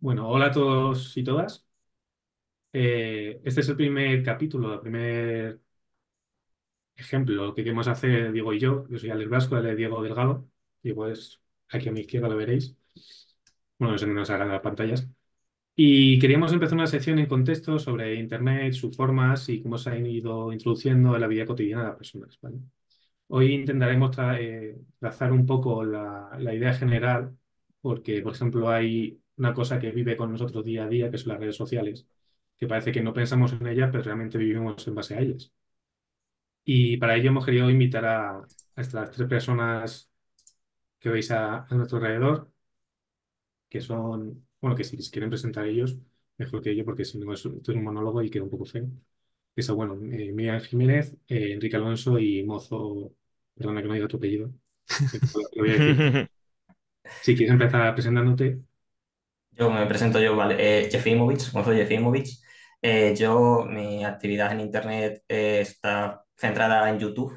Bueno, hola a todos y todas. Este es el primer capítulo, el primer ejemplo que queremos hacer Diego y yo. Yo soy Alex Blasco, él es Diego Delgado. Diego es aquí a mi izquierda, lo veréis. Bueno, no sé, no nos hagan las pantallas. Y queríamos empezar una sección en contexto sobre Internet, sus formas y cómo se han ido introduciendo en la vida cotidiana de las personas, ¿vale? Hoy intentaremos trazar un poco la idea general, porque, por ejemplo, hay una cosa que vive con nosotros día a día, que son las redes sociales, que parece que no pensamos en ellas, pero realmente vivimos en base a ellas. Y para ello hemos querido invitar a estas tres personas que veis a nuestro alrededor, que son, bueno, que si se quieren presentar ellos, mejor que yo, porque si no, esto es un monólogo y queda un poco feo. Que son, bueno, Miriam Jiménez, Enrique Alonso y Mozo, perdona que no diga tu apellido. Lo voy a decir. Si quieres empezar presentándote, Yo me presento yo, vale. Jefimovic, como soy Jefimovic. Mi actividad en Internet está centrada en YouTube.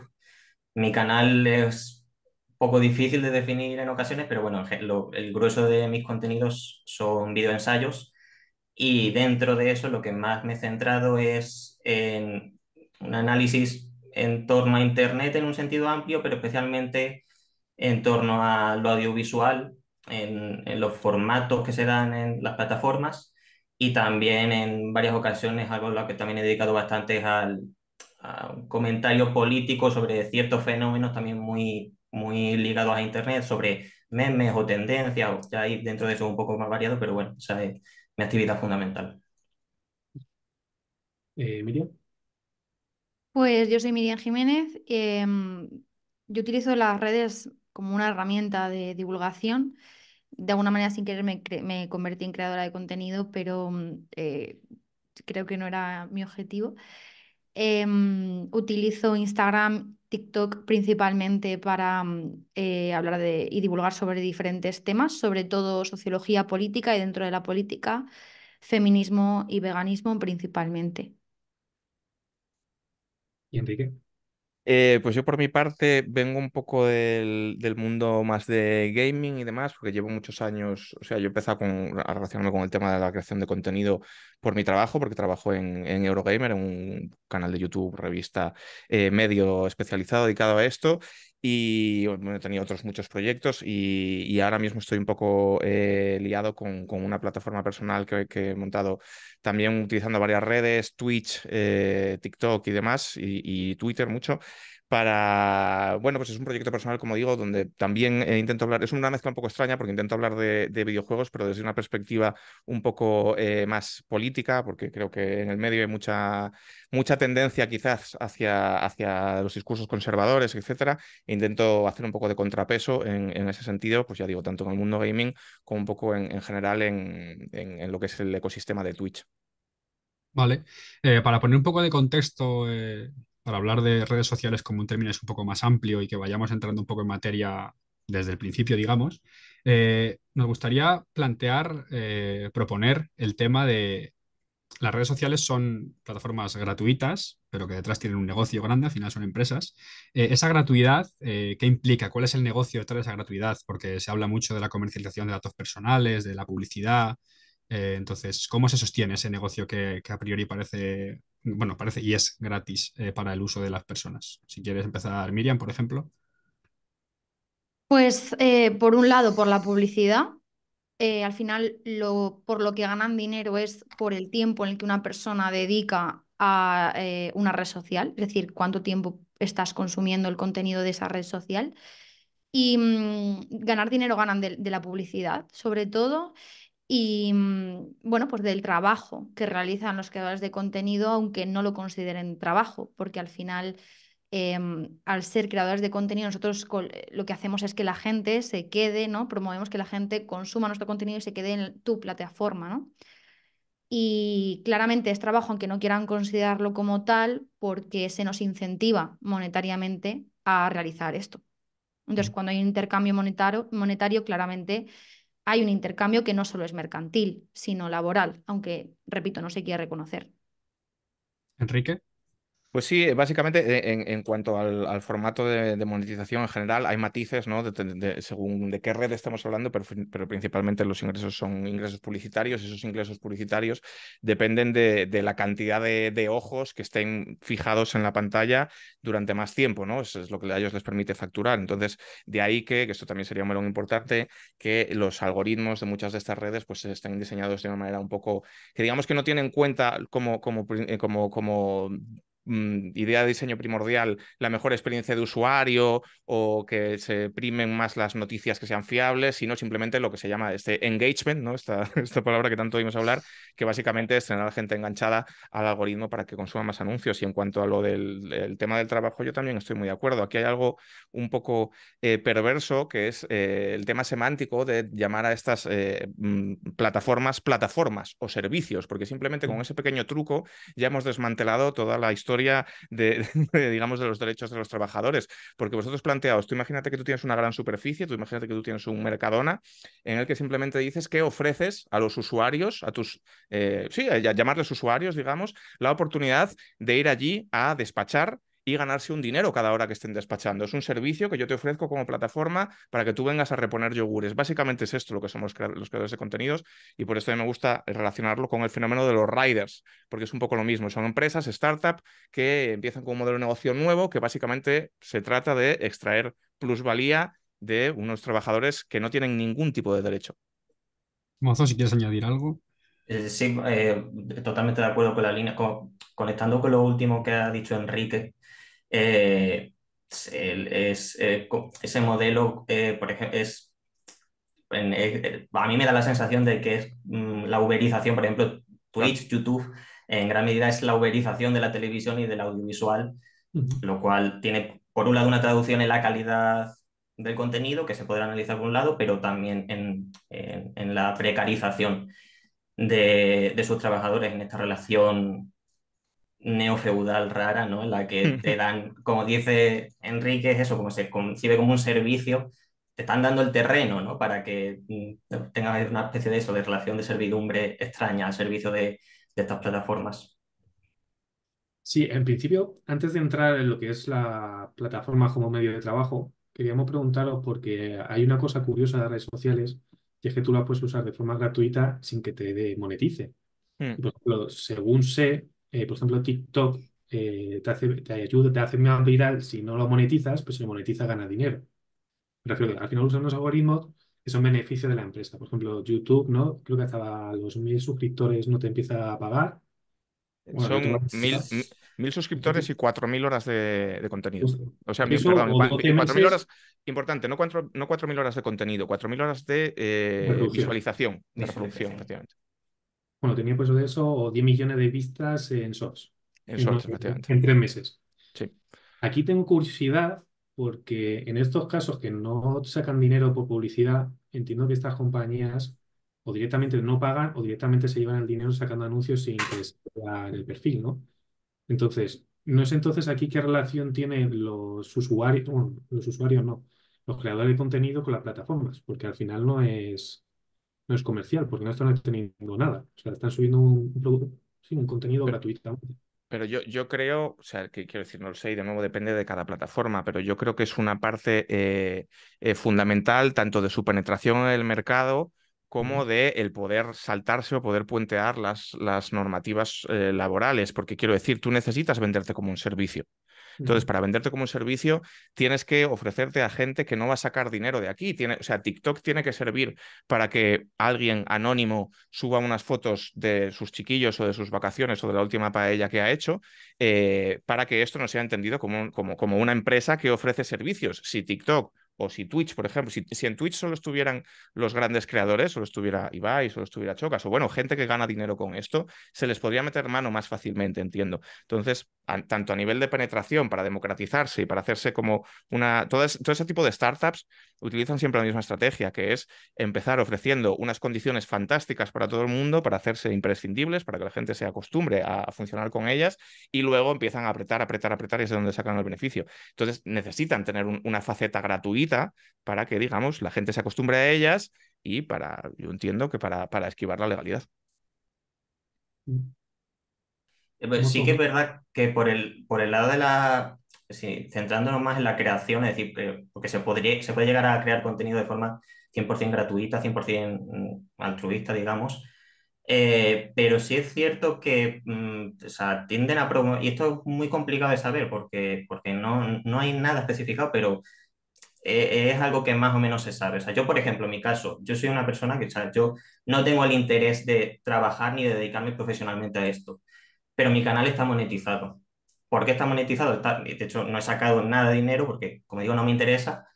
Mi canal es un poco difícil de definir en ocasiones, pero bueno, el grueso de mis contenidos son videoensayos y dentro de eso lo que más me he centrado es en un análisis en torno a Internet en un sentido amplio, pero especialmente en torno a lo audiovisual, en los formatos que se dan en las plataformas y también en varias ocasiones algo a lo que también he dedicado bastante es a un comentario político sobre ciertos fenómenos también muy ligados a Internet, sobre memes o tendencias, ya ahí dentro de eso un poco más variado, pero bueno, esa es mi actividad fundamental. Miriam. Pues yo soy Miriam Jiménez. Yo utilizo las redes como una herramienta de divulgación. De alguna manera, sin querer, me convertí en creadora de contenido, pero creo que no era mi objetivo. Utilizo Instagram, TikTok principalmente para hablar y divulgar sobre diferentes temas, sobre todo sociología política y dentro de la política, feminismo y veganismo principalmente. Y Enrique. Pues yo por mi parte vengo un poco del mundo más de gaming y demás, porque llevo muchos años, o sea, yo he empezado a relacionarme con el tema de la creación de contenido por mi trabajo, porque trabajo en Eurogamer, en un canal de YouTube, revista, medio especializado dedicado a esto. Y bueno, he tenido otros muchos proyectos y ahora mismo estoy un poco liado con una plataforma personal que he montado también utilizando varias redes, Twitch, TikTok y demás, y Twitter mucho bueno, pues es un proyecto personal, como digo, donde también intento hablar, es una mezcla un poco extraña porque intento hablar de videojuegos, pero desde una perspectiva un poco más política, porque creo que en el medio hay mucha tendencia quizás hacia los discursos conservadores, etcétera. E intento hacer un poco de contrapeso en ese sentido, pues ya digo, tanto en el mundo gaming como un poco en general en lo que es el ecosistema de Twitch. Vale. Para poner un poco de contexto, para hablar de redes sociales como un término es un poco más amplio y que vayamos entrando un poco en materia desde el principio, digamos, nos gustaría plantear, proponer el tema de las redes sociales son plataformas gratuitas, pero que detrás tienen un negocio grande, al final son empresas. Esa gratuidad, ¿qué implica? ¿Cuál es el negocio detrás de esa gratuidad? Porque se habla mucho de la comercialización de datos personales, de la publicidad. Entonces, ¿cómo se sostiene ese negocio que a priori parece, bueno, parece y es gratis para el uso de las personas? Si quieres empezar, Miriam, por ejemplo. Pues por un lado, por la publicidad. Al final, por lo que ganan dinero es por el tiempo en el que una persona dedica a una red social, es decir, cuánto tiempo estás consumiendo el contenido de esa red social. Y ganar dinero ganan de la publicidad, sobre todo, y bueno, pues del trabajo que realizan los creadores de contenido, aunque no lo consideren trabajo, porque al final al ser creadores de contenido, nosotros lo que hacemos es que la gente se quede, ¿no? Promovemos que la gente consuma nuestro contenido y se quede en tu plataforma, ¿no? Y claramente es trabajo, aunque no quieran considerarlo como tal, porque se nos incentiva monetariamente a realizar esto. Entonces, cuando hay un intercambio monetario, claramente hay un intercambio que no solo es mercantil, sino laboral, aunque, repito, no se quiere reconocer. Enrique. Pues sí, básicamente en cuanto al formato de monetización en general, hay matices, ¿no? Según de qué red estamos hablando, pero principalmente los ingresos son ingresos publicitarios. Esos ingresos publicitarios dependen de la cantidad de ojos que estén fijados en la pantalla durante más tiempo, ¿no? Eso es lo que a ellos les permite facturar. Entonces, de ahí que esto también sería un melón importante, que los algoritmos de muchas de estas redes pues estén diseñados de una manera un poco que digamos que no tienen en cuenta como idea de diseño primordial la mejor experiencia de usuario o que se primen más las noticias que sean fiables, sino simplemente lo que se llama este engagement, ¿no? Esta palabra que tanto oímos hablar, que básicamente es tener a la gente enganchada al algoritmo para que consuma más anuncios. Y en cuanto a lo del el tema del trabajo, yo también estoy muy de acuerdo. Aquí hay algo un poco perverso, que es el tema semántico de llamar a estas plataformas o servicios, porque simplemente con ese pequeño truco ya hemos desmantelado toda la historia digamos, de los derechos de los trabajadores. Porque vosotros planteaos, tú imagínate que tú tienes una gran superficie, tú imagínate que tú tienes un Mercadona en el que simplemente dices que ofreces a los usuarios, a tus, sí, a llamarles usuarios, digamos, la oportunidad de ir allí a despachar y ganarse un dinero cada hora que estén despachando. Es un servicio que yo te ofrezco como plataforma para que tú vengas a reponer yogures. Básicamente es esto lo que somos los creadores de contenidos y por eso a mí me gusta relacionarlo con el fenómeno de los riders, porque es un poco lo mismo. Son empresas, startups, que empiezan con un modelo de negocio nuevo que básicamente se trata de extraer plusvalía de unos trabajadores que no tienen ningún tipo de derecho. Mozo, si quieres añadir algo. Sí, totalmente de acuerdo con la línea. Conectando con lo último que ha dicho Enrique, eh, ese modelo, por ejemplo, a mí me da la sensación de que es la uberización, por ejemplo, Claro. Twitch, YouTube, en gran medida es la uberización de la televisión y del audiovisual, lo cual tiene, por un lado, una traducción en la calidad del contenido, que se podrá analizar por un lado, pero también en la precarización de sus trabajadores en esta relación neofeudal rara, ¿no? En la que te dan, como dice Enrique, es eso, como se concibe como un servicio, te están dando el terreno, ¿no? Para que tengas una especie de eso, de relación de servidumbre extraña al servicio de estas plataformas. Sí, en principio, antes de entrar en lo que es la plataforma como medio de trabajo, queríamos preguntaros porque hay una cosa curiosa de las redes sociales, y es que tú la puedes usar de forma gratuita sin que te monetice. Mm. Y, por ejemplo, según sé, por ejemplo, TikTok te ayuda, te hace más viral si no lo monetizas, pues si lo monetiza gana dinero. Me refiero que al final usan unos algoritmos que son beneficio de la empresa. Por ejemplo, YouTube, ¿no? Creo que hasta los 1000 suscriptores no te empieza a pagar. Bueno, no tengo Son la cifra. 1000 suscriptores y 4000 horas de contenido. Justo. O sea, Eso perdón, o 12 4000 meses horas, importante, no 4000 horas de contenido, 4000 horas de de producción. visualización, de reproducción, Visualización. efectivamente. Bueno, tenía pues de eso o 10 millones de vistas en Shorts En en, shorts, efectivamente. en 3 meses. Sí. Aquí tengo curiosidad porque en estos casos que no sacan dinero por publicidad, entiendo que estas compañías o directamente no pagan o directamente se llevan el dinero sacando anuncios sin que se vea en el perfil, ¿no? Entonces, no sé entonces aquí qué relación tienen los usuarios, bueno, los usuarios no, los creadores de contenido con las plataformas, porque al final no es comercial, porque no están obteniendo nada. O sea, están subiendo un producto, sí, un contenido Pero, gratuitamente. pero yo creo, o sea, que quiero decir, no lo sé, y de nuevo depende de cada plataforma, pero yo creo que es una parte fundamental tanto de su penetración en el mercado Ujú, como de el poder saltarse o poder puentear las normativas laborales, porque quiero decir, tú necesitas venderte como un servicio. Entonces, ujú, para venderte como un servicio, tienes que ofrecerte a gente que no va a sacar dinero de aquí. O sea, TikTok tiene que servir para que alguien anónimo suba unas fotos de sus chiquillos o de sus vacaciones o de la última paella que ha hecho, para que esto no sea entendido como una empresa que ofrece servicios. Si TikTok o si Twitch, por ejemplo, si en Twitch solo estuvieran los grandes creadores, solo estuviera Ibai, solo estuviera Chocas, o bueno, gente que gana dinero con esto, se les podría meter mano más fácilmente, entiendo. Entonces, tanto a nivel de penetración para democratizarse y para hacerse como todo ese tipo de startups utilizan siempre la misma estrategia, que es empezar ofreciendo unas condiciones fantásticas para todo el mundo, para hacerse imprescindibles, para que la gente se acostumbre a funcionar con ellas y luego empiezan a apretar, apretar, apretar y es de donde sacan el beneficio. Entonces necesitan tener una faceta gratuita para que, digamos, la gente se acostumbre a ellas y yo entiendo que para esquivar la legalidad. ujú. Pues ¿Cómo, sí que es cómo? verdad que por el lado de la, sí, centrándonos más en la creación, es decir, porque se puede llegar a crear contenido de forma 100% gratuita, 100% altruista, digamos, pero sí es cierto que o sea, tienden a promover, y esto es muy complicado de saber porque no hay nada especificado, pero es algo que más o menos se sabe. O sea, yo, por ejemplo, en mi caso, yo soy una persona que, o sea, yo no tengo el interés de trabajar ni de dedicarme profesionalmente a esto, pero mi canal está monetizado. ¿Por qué está monetizado? De hecho, no he sacado nada de dinero porque, como digo, no me interesa,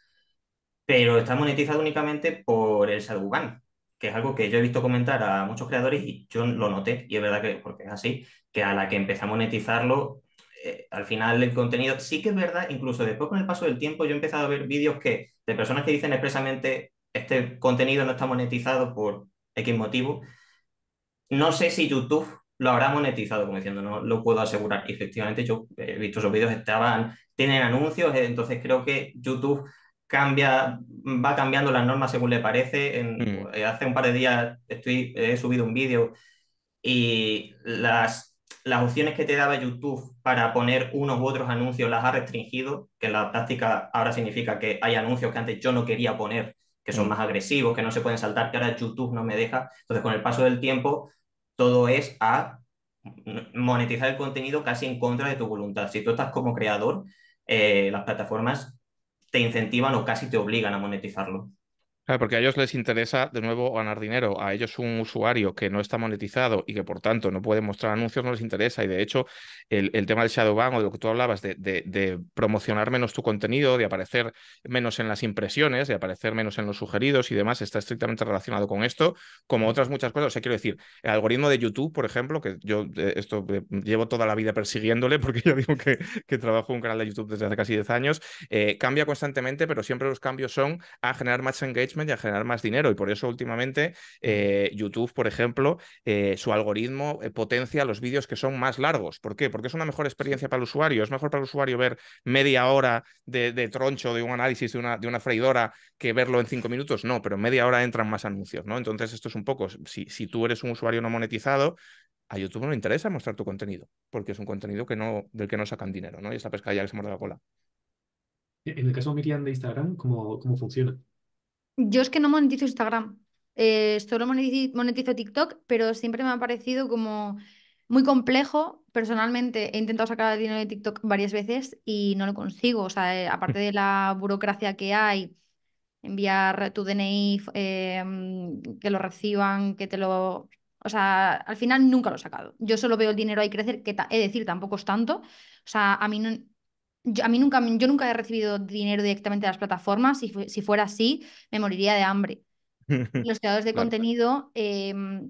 pero está monetizado únicamente por el Shadowban, que es algo que yo he visto comentar a muchos creadores y yo lo noté, y es verdad que, porque es así, que a la que empecé a monetizarlo, al final el contenido, sí que es verdad, incluso después con el paso del tiempo yo he empezado a ver vídeos de personas que dicen expresamente este contenido no está monetizado por X motivo. No sé si YouTube lo habrá monetizado, como diciendo, no lo puedo asegurar. Y efectivamente, yo he visto esos vídeos, tienen anuncios, entonces creo que YouTube va cambiando las normas según le parece. Mm. Hace un par de días he subido un vídeo y las opciones que te daba YouTube para poner unos u otros anuncios las ha restringido, que en la práctica ahora significa que hay anuncios que antes yo no quería poner, que son Mm. más agresivos, que no se pueden saltar, que ahora YouTube no me deja. Entonces, con el paso del tiempo, todo es a monetizar el contenido casi en contra de tu voluntad. Si tú estás como creador, las plataformas te incentivan o casi te obligan a monetizarlo. Claro, porque a ellos les interesa, de nuevo, ganar dinero. A ellos un usuario que no está monetizado y que por tanto no puede mostrar anuncios no les interesa. Y de hecho, el tema del Shadowban o de lo que tú hablabas, de promocionar menos tu contenido, de aparecer menos en las impresiones, de aparecer menos en los sugeridos y demás, está estrictamente relacionado con esto, como otras muchas cosas. O sea, quiero decir, el algoritmo de YouTube, por ejemplo, que yo llevo toda la vida persiguiéndole, porque yo digo que trabajo en un canal de YouTube desde hace casi 10 años, cambia constantemente, pero siempre los cambios son a generar más engagement y a generar más dinero. Y por eso últimamente YouTube, por ejemplo, su algoritmo potencia los vídeos que son más largos. ¿Por qué? Porque es una mejor experiencia para el usuario. Es mejor para el usuario ver media hora de troncho de un análisis de una freidora que verlo en 5 minutos. No, pero en media hora entran más anuncios, ¿no? Entonces esto es un poco, si tú eres un usuario no monetizado, a YouTube no le interesa mostrar tu contenido, porque es un contenido del que no sacan dinero, ¿no? Y es la pescadilla que se muerde la cola. En el caso, Miriam, de Instagram, ¿cómo funciona? Yo es que no monetizo Instagram. Solo monetizo TikTok, pero siempre me ha parecido como muy complejo. Personalmente he intentado sacar dinero de TikTok varias veces y no lo consigo. O sea, aparte de la burocracia que hay, enviar tu DNI, que lo reciban, que te lo... O sea, al final nunca lo he sacado. Yo solo veo el dinero ahí crecer, que es decir, tampoco es tanto. O sea, a mí no... yo nunca he recibido dinero directamente de las plataformas. Si fuera así, me moriría de hambre. Los creadores de Claro. contenido,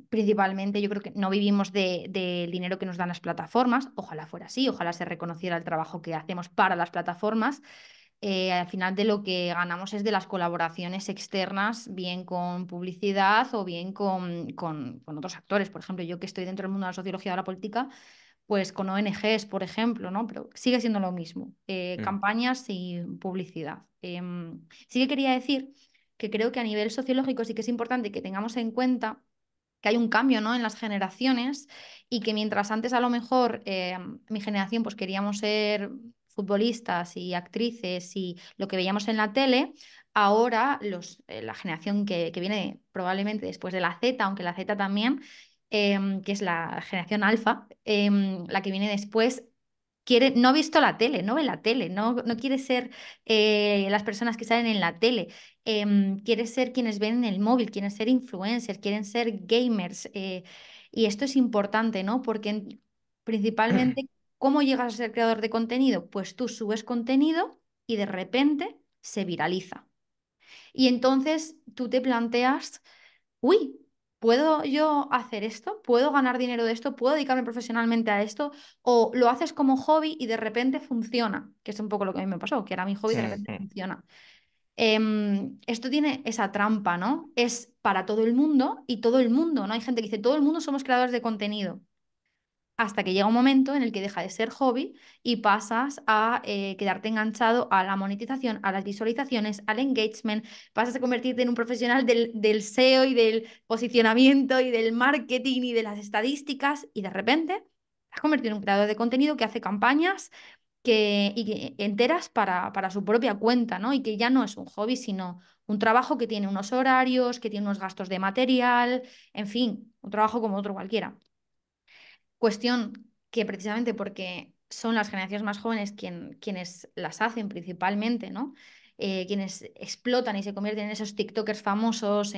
principalmente, yo creo que no vivimos del dinero que nos dan las plataformas. Ojalá fuera así, ojalá se reconociera el trabajo que hacemos para las plataformas. Al final de lo que ganamos es de las colaboraciones externas, bien con publicidad o bien con otros actores. Por ejemplo, yo que estoy dentro del mundo de la sociología de la política, pues con ONGs, por ejemplo, ¿no? Pero sigue siendo lo mismo, Mm. campañas y publicidad. Sí que quería decir que creo que a nivel sociológico sí que es importante que tengamos en cuenta que hay un cambio, ¿no? En las generaciones y que mientras antes a lo mejor mi generación pues queríamos ser futbolistas y actrices y lo que veíamos en la tele, ahora la generación que viene probablemente después de la Z, aunque la Z también, que es la generación alfa, la que viene después, no ha visto la tele, no ve la tele, no quiere ser las personas que salen en la tele, quiere ser quienes ven en el móvil, quieren ser influencers, quieren ser gamers. Y esto es importante, ¿no? Porque principalmente, ¿cómo llegas a ser creador de contenido? Pues tú subes contenido y de repente se viraliza. Y entonces tú te planteas, uy, ¿puedo yo hacer esto? ¿Puedo ganar dinero de esto? ¿Puedo dedicarme profesionalmente a esto? ¿O lo haces como hobby y de repente funciona? Que es un poco lo que a mí me pasó, que era mi hobby y de repente Mm. funciona. Esto tiene esa trampa, ¿no? Es para todo el mundo y todo el mundo, ¿no? Hay gente que dice, todo el mundo somos creadores de contenido. Hasta que llega un momento en el que deja de ser hobby y pasas a quedarte enganchado a la monetización, a las visualizaciones, al engagement, pasas a convertirte en un profesional del SEO y del posicionamiento y del marketing y de las estadísticas y de repente Te has convertido en un creador de contenido que hace campañas enteras para su propia cuenta, ¿no? Y que ya no es un hobby, sino un trabajo que tiene unos horarios, que tiene unos gastos de material, en fin, un trabajo como otro cualquiera. Cuestión que precisamente porque son las generaciones más jóvenes quienes las hacen principalmente, ¿no? Quienes explotan y se convierten en esos TikTokers famosos,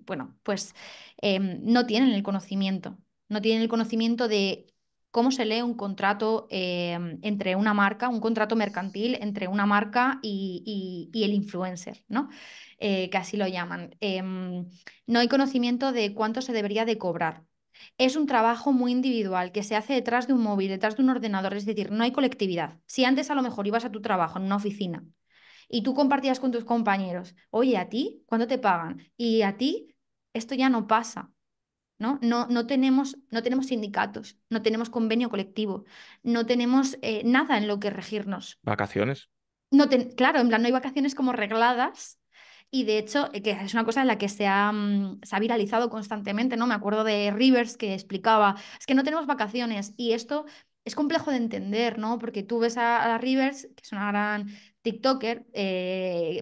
bueno, pues no tienen el conocimiento, no tienen el conocimiento de cómo se lee un contrato entre una marca, un contrato mercantil entre una marca y el influencer, ¿no? Que así lo llaman. No hay conocimiento de cuánto se debería de cobrar. Es un trabajo muy individual que se hace detrás de un móvil, detrás de un ordenador, es decir, no hay colectividad. Si antes a lo mejor ibas a tu trabajo en una oficina y tú compartías con tus compañeros, oye, ¿a ti cuándo te pagan? Y a ti esto ya no pasa, ¿no? No tenemos sindicatos, no tenemos convenio colectivo, no tenemos nada en lo que regirnos. Vacaciones. Claro, en plan, no hay vacaciones como regladas y de hecho, que es una cosa en la que se ha viralizado constantemente, ¿no? Me acuerdo de Rivers que explicaba, es que no tenemos vacaciones y esto es complejo de entender, ¿no? Porque tú ves a Rivers, que es una gran TikToker,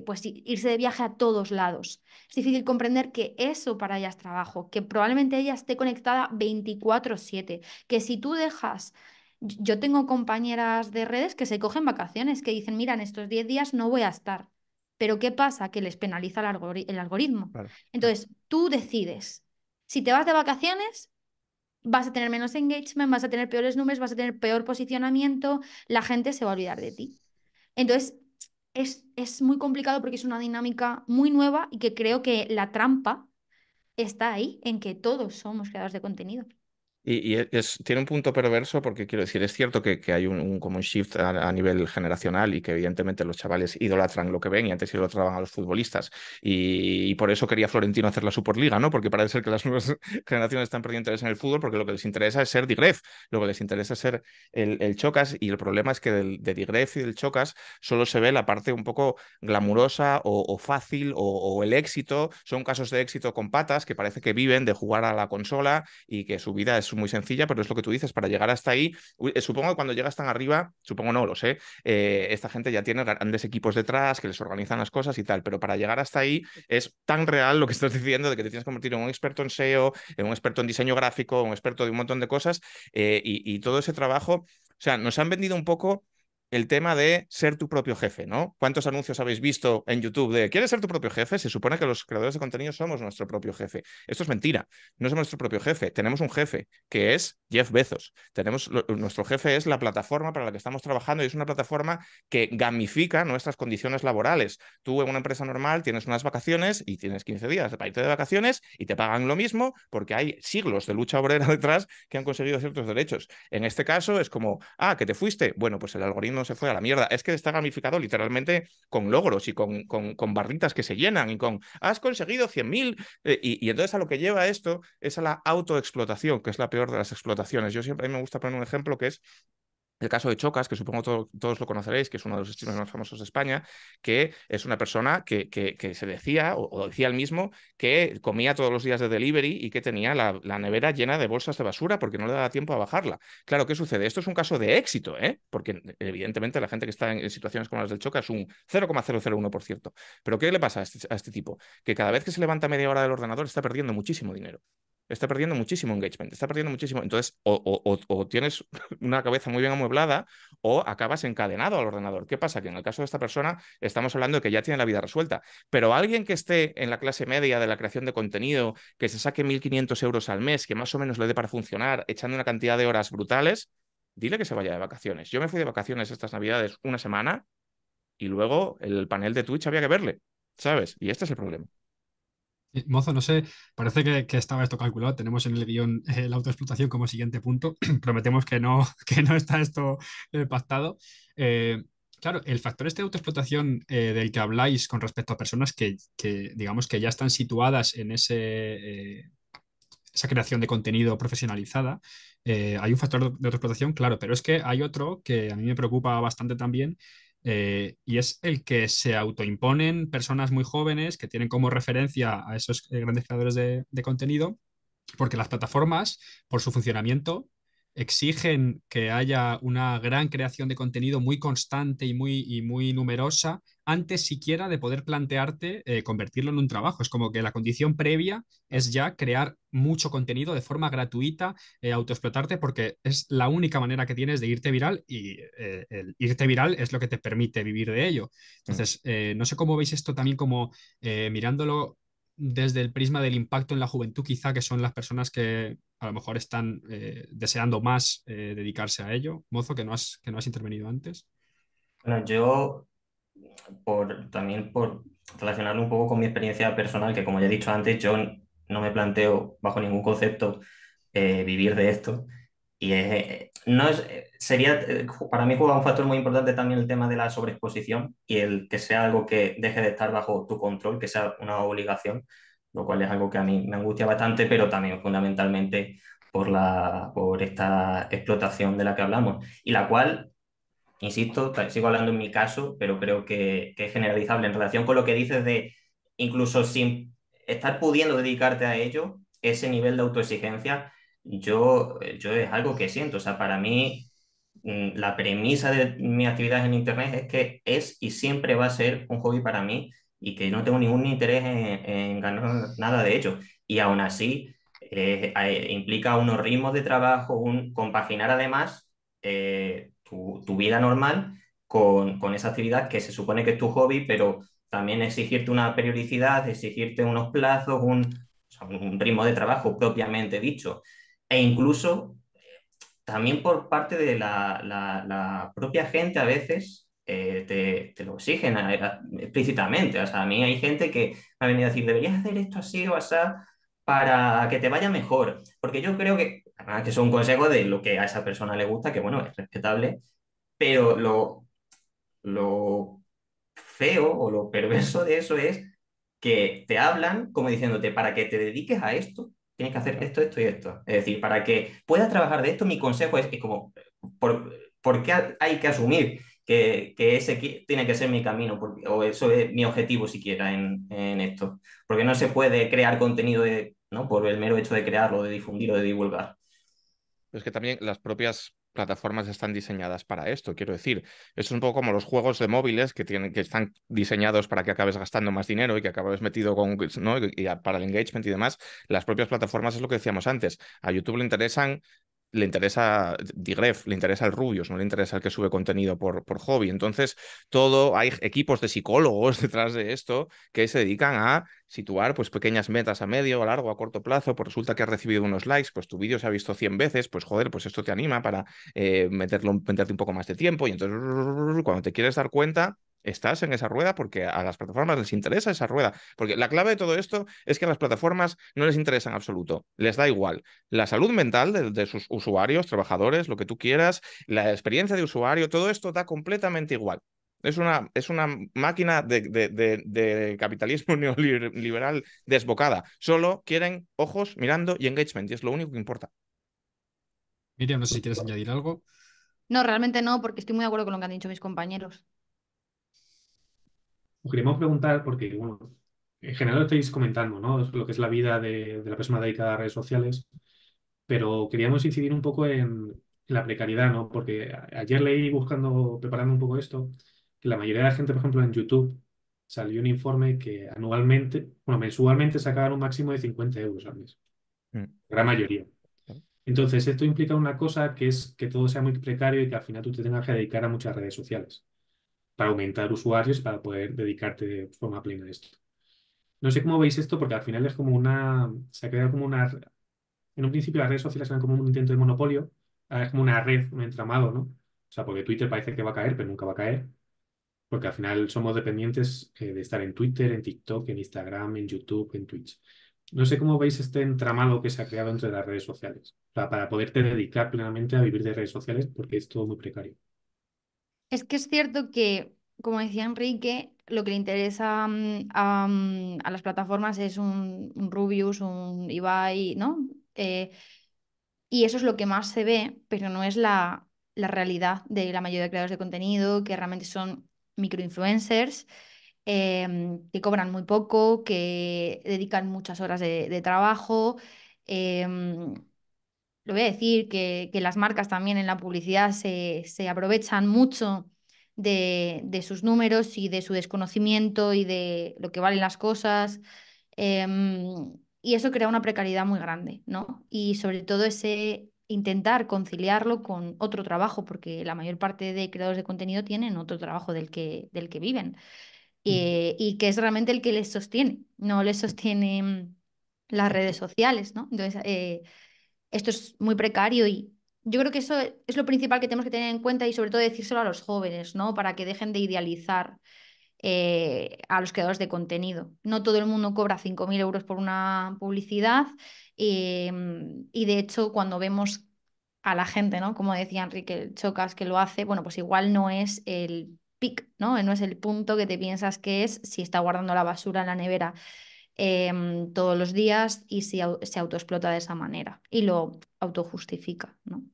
pues irse de viaje a todos lados. Es difícil comprender que eso para ella es trabajo, que probablemente ella esté conectada 24/7, que si tú dejas yo tengo compañeras de redes que se cogen vacaciones, que dicen, mira, en estos 10 días no voy a estar. Pero ¿qué pasa? Que les penaliza el algoritmo. Claro. Entonces, tú decides. Si te vas de vacaciones, vas a tener menos engagement, vas a tener peores números, vas a tener peor posicionamiento, la gente se va a olvidar de ti. Entonces, es muy complicado porque es una dinámica muy nueva y que creo que la trampa está ahí, en que todos somos creadores de contenido. Tiene un punto perverso porque quiero decir, es cierto que hay como un shift a nivel generacional y que evidentemente los chavales idolatran lo que ven y antes idolatraban a los futbolistas y por eso quería Florentino hacer la Superliga, ¿no? Porque parece ser que las nuevas generaciones están perdiendo interés en el fútbol porque lo que les interesa es ser Digref, lo que les interesa es ser el Chocas y el problema es que de Digref y del Chocas solo se ve la parte un poco glamurosa o fácil o el éxito, son casos de éxito con patas que parece que viven de jugar a la consola y que su vida es muy sencilla, pero es lo que tú dices, para llegar hasta ahí, supongo que cuando llegas tan arriba, supongo no lo sé, esta gente ya tiene grandes equipos detrás que les organizan las cosas y tal, pero para llegar hasta ahí es tan real lo que estás diciendo de que te tienes que convertir en un experto en SEO, en un experto en diseño gráfico, un experto de un montón de cosas y todo ese trabajo, o sea, nos han vendido un poco el tema de ser tu propio jefe, ¿no? ¿Cuántos anuncios habéis visto en YouTube de ¿quieres ser tu propio jefe? Se supone que los creadores de contenido somos nuestro propio jefe. Esto es mentira. No somos nuestro propio jefe. Tenemos un jefe que es Jeff Bezos. Nuestro jefe es la plataforma para la que estamos trabajando y es una plataforma que gamifica nuestras condiciones laborales. Tú en una empresa normal tienes unas vacaciones y tienes 15 días para irte de vacaciones y te pagan lo mismo porque hay siglos de lucha obrera detrás que han conseguido ciertos derechos. En este caso es como, que te fuiste. Bueno, pues el algoritmo se fue a la mierda. Es que está gamificado literalmente con logros y con barritas que se llenan y con has conseguido 100.000 y entonces a lo que lleva esto es a la autoexplotación, que es la peor de las explotaciones. A mí me gusta poner un ejemplo que es el caso de Chocas, que supongo todos lo conoceréis, que es uno de los streamers más famosos de España, que es una persona que se decía, o decía él mismo, que comía todos los días de delivery y que tenía la nevera llena de bolsas de basura porque no le daba tiempo a bajarla. Claro, ¿qué sucede? Esto es un caso de éxito, porque evidentemente la gente que está en situaciones como las del Chocas es un 0,001%. Pero ¿qué le pasa a este tipo? Que cada vez que se levanta media hora del ordenador está perdiendo muchísimo dinero. Está perdiendo muchísimo engagement, está perdiendo muchísimo. Entonces, o tienes una cabeza muy bien amueblada o acabas encadenado al ordenador. ¿Qué pasa? Que en el caso de esta persona estamos hablando de que ya tiene la vida resuelta, pero alguien que esté en la clase media de la creación de contenido, que se saque 1.500 euros al mes, que más o menos le dé para funcionar, echando una cantidad de horas brutales, dile que se vaya de vacaciones. Yo me fui de vacaciones estas navidades una semana y luego el panel de Twitch había que verle, ¿sabes? Y este es el problema. Mozo, no sé, parece que estaba esto calculado. Tenemos en el guión la autoexplotación como siguiente punto. Prometemos que no está esto pactado. Claro, el factor este de autoexplotación del que habláis con respecto a personas digamos que ya están situadas en esa creación de contenido profesionalizada, hay un factor de autoexplotación, claro, pero es que hay otro que a mí me preocupa bastante también, y es el que se autoimponen personas muy jóvenes que tienen como referencia a esos grandes creadores de contenido, porque las plataformas, por su funcionamiento, exigen que haya una gran creación de contenido muy constante y muy numerosa antes siquiera de poder plantearte convertirlo en un trabajo. Es como que la condición previa es ya crear mucho contenido de forma gratuita, autoexplotarte, porque es la única manera que tienes de irte viral y el irte viral es lo que te permite vivir de ello. Mm. Entonces, no sé cómo veis esto también como mirándolo desde el prisma del impacto en la juventud, quizá que son las personas que a lo mejor están deseando más dedicarse a ello. Mozo, que no has intervenido antes. Bueno, yo, también por relacionarlo un poco con mi experiencia personal, que como ya he dicho antes, yo no me planteo bajo ningún concepto vivir de esto. Y no es, sería, para mí juega un factor muy importante también el tema de la sobreexposición y el que sea algo que deje de estar bajo tu control, que sea una obligación, lo cual es algo que a mí me angustia bastante, pero también fundamentalmente por esta explotación de la que hablamos, y la cual, insisto, sigo hablando en mi caso, pero creo que es generalizable en relación con lo que dices de incluso sin estar pudiendo dedicarte a ello, ese nivel de autoexigencia, yo es algo que siento. O sea, para mí, la premisa de mi actividad en Internet es que es y siempre va a ser un hobby para mí y que no tengo ningún interés en ganar nada de ello. Y aún así, implica unos ritmos de trabajo, compaginar además tu vida normal con esa actividad que se supone que es tu hobby, pero también exigirte una periodicidad, exigirte unos plazos, o sea, un ritmo de trabajo propiamente dicho. E incluso también por parte de la propia gente a veces te lo exigen explícitamente. O sea, a mí hay gente que me ha venido a decir, deberías hacer esto así o así para que te vaya mejor. Porque yo creo que, además, que es un consejo de lo que a esa persona le gusta, que bueno, es respetable, pero lo feo o lo perverso de eso es que te hablan como diciéndote, para que te dediques a esto, tienes que hacer esto, esto y esto. Es decir, para que puedas trabajar de esto, mi consejo es como, ¿por qué hay que asumir que ese tiene que ser mi camino? O eso es mi objetivo siquiera en esto. Porque no se puede crear contenido ¿no? Por el mero hecho de crearlo, de difundirlo, de divulgar. Es que también las propias plataformas están diseñadas para esto. Quiero decir, es un poco como los juegos de móviles que están diseñados para que acabes gastando más dinero y que acabes metido con, ¿no? Para el engagement y demás. Las propias plataformas es lo que decíamos antes. A YouTube le interesa Digref, le interesa el Rubius, no le interesa el que sube contenido por hobby. Entonces, hay equipos de psicólogos detrás de esto que se dedican a situar pues pequeñas metas a medio, a largo, a corto plazo. Pues resulta que has recibido unos likes, pues tu vídeo se ha visto 100 veces, pues joder, pues esto te anima para meterte un poco más de tiempo, y entonces cuando te quieres dar cuenta estás en esa rueda porque a las plataformas les interesa esa rueda. Porque la clave de todo esto es que a las plataformas no les interesa en absoluto, les da igual la salud mental de sus usuarios, trabajadores, lo que tú quieras, la experiencia de usuario, todo esto da completamente igual. Es una máquina de capitalismo neoliberal desbocada. Solo quieren ojos mirando y engagement, y es lo único que importa. Miriam, no sé si quieres añadir algo. No, realmente no, porque estoy muy de acuerdo con lo que han dicho mis compañeros. Os queríamos preguntar, porque bueno, en general lo estáis comentando, ¿no? Es lo que es la vida de la persona dedicada a redes sociales, pero queríamos incidir un poco en la precariedad, ¿no? Porque ayer leí buscando, preparando un poco esto, que la mayoría de la gente, por ejemplo, en YouTube, salió un informe que anualmente, bueno, mensualmente sacaban un máximo de 50 euros al mes, Mm. la gran mayoría. Entonces, esto implica una cosa que es que todo sea muy precario y que al final tú te tengas que dedicar a muchas redes sociales para aumentar usuarios y para poder dedicarte de forma plena a esto. No sé cómo veis esto porque al final es como se ha creado como en un principio las redes sociales eran como un intento de monopolio, ahora es como una red, un entramado, ¿no? O sea, porque Twitter parece que va a caer, pero nunca va a caer, porque al final somos dependientes de estar en Twitter, en TikTok, en Instagram, en YouTube, en Twitch. No sé cómo veis este entramado que se ha creado entre las redes sociales, para poderte dedicar plenamente a vivir de redes sociales, porque es todo muy precario. Es que es cierto que, como decía Enrique, lo que le interesa a las plataformas es un Rubius, un Ibai, ¿no? Y eso es lo que más se ve, pero no es la realidad de la mayoría de creadores de contenido, que realmente son microinfluencers, que cobran muy poco, que dedican muchas horas de trabajo. em, lo voy a decir, que las marcas también en la publicidad se aprovechan mucho de sus números y de su desconocimiento y de lo que valen las cosas. Y eso crea una precariedad muy grande, ¿no? Y sobre todo ese intentar conciliarlo con otro trabajo, porque la mayor parte de creadores de contenido tienen otro trabajo del que viven, y que es realmente el que les sostiene, no les sostienen las redes sociales, ¿no? Entonces, esto es muy precario y yo creo que eso es lo principal que tenemos que tener en cuenta y sobre todo decírselo a los jóvenes, ¿no? Para que dejen de idealizar a los creadores de contenido. No todo el mundo cobra 5.000 euros por una publicidad y de hecho cuando vemos a la gente, ¿no? Como decía Enrique Chocas que lo hace, bueno, pues igual no es el pic, ¿no? No es el punto que te piensas que es si está guardando la basura en la nevera todos los días y si se autoexplota de esa manera y lo autojustifica, ¿no?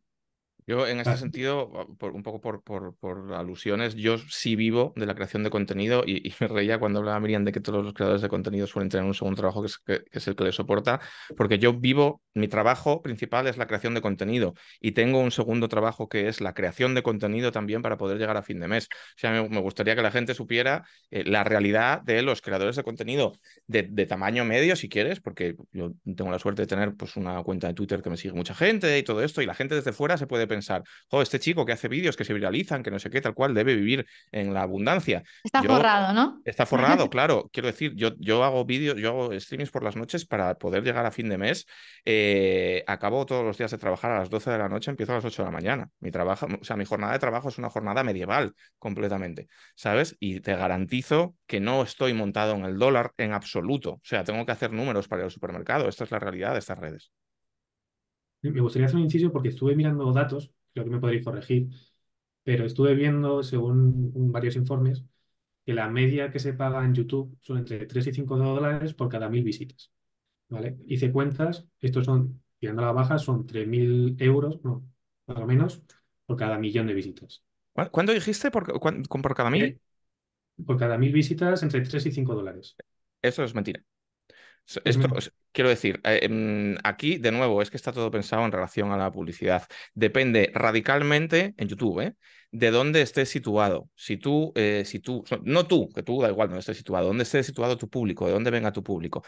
Yo, en este Claro. sentido, un poco por alusiones, yo sí vivo de la creación de contenido y me reía cuando hablaba Miriam de que todos los creadores de contenido suelen tener un segundo trabajo que es el que les soporta, porque yo vivo, mi trabajo principal es la creación de contenido y tengo un segundo trabajo que es la creación de contenido también para poder llegar a fin de mes. O sea, me gustaría que la gente supiera la realidad de los creadores de contenido de tamaño medio, si quieres, porque yo tengo la suerte de tener pues, una cuenta de Twitter que me sigue mucha gente y todo esto, y la gente desde fuera se puede pensar, oh, este chico que hace vídeos que se viralizan, que no sé qué, tal cual, debe vivir en la abundancia. Está Yo forrado, ¿no? Está forrado, claro. Quiero decir, yo hago vídeos, yo hago streamings por las noches para poder llegar a fin de mes. Acabo todos los días de trabajar a las 12 de la noche, empiezo a las 8 de la mañana. Mi trabajo, o sea, mi jornada de trabajo es una jornada medieval completamente, ¿sabes? Y te garantizo que no estoy montado en el dólar en absoluto. O sea, tengo que hacer números para ir al supermercado. Esta es la realidad de estas redes. Me gustaría hacer un inciso porque estuve mirando datos, creo que me podréis corregir, pero estuve viendo, según varios informes, que la media que se paga en YouTube son entre 3 y 5 dólares por cada 1.000 visitas, ¿vale? Hice cuentas, estos son, tirando a la baja, son 3.000 euros, no, más o menos, por cada 1.000.000 de visitas. ¿Cuándo dijiste por cada Eh, 1.000? por cada 1.000 visitas, entre 3 y 5 dólares. Eso es mentira. Es Esto, mentira. quiero decir, aquí de nuevo es que está todo pensado en relación a la publicidad. Depende radicalmente en YouTube, de dónde estés situado. No tú, que tú da igual dónde estés situado, dónde esté situado tu público, de dónde venga tu público.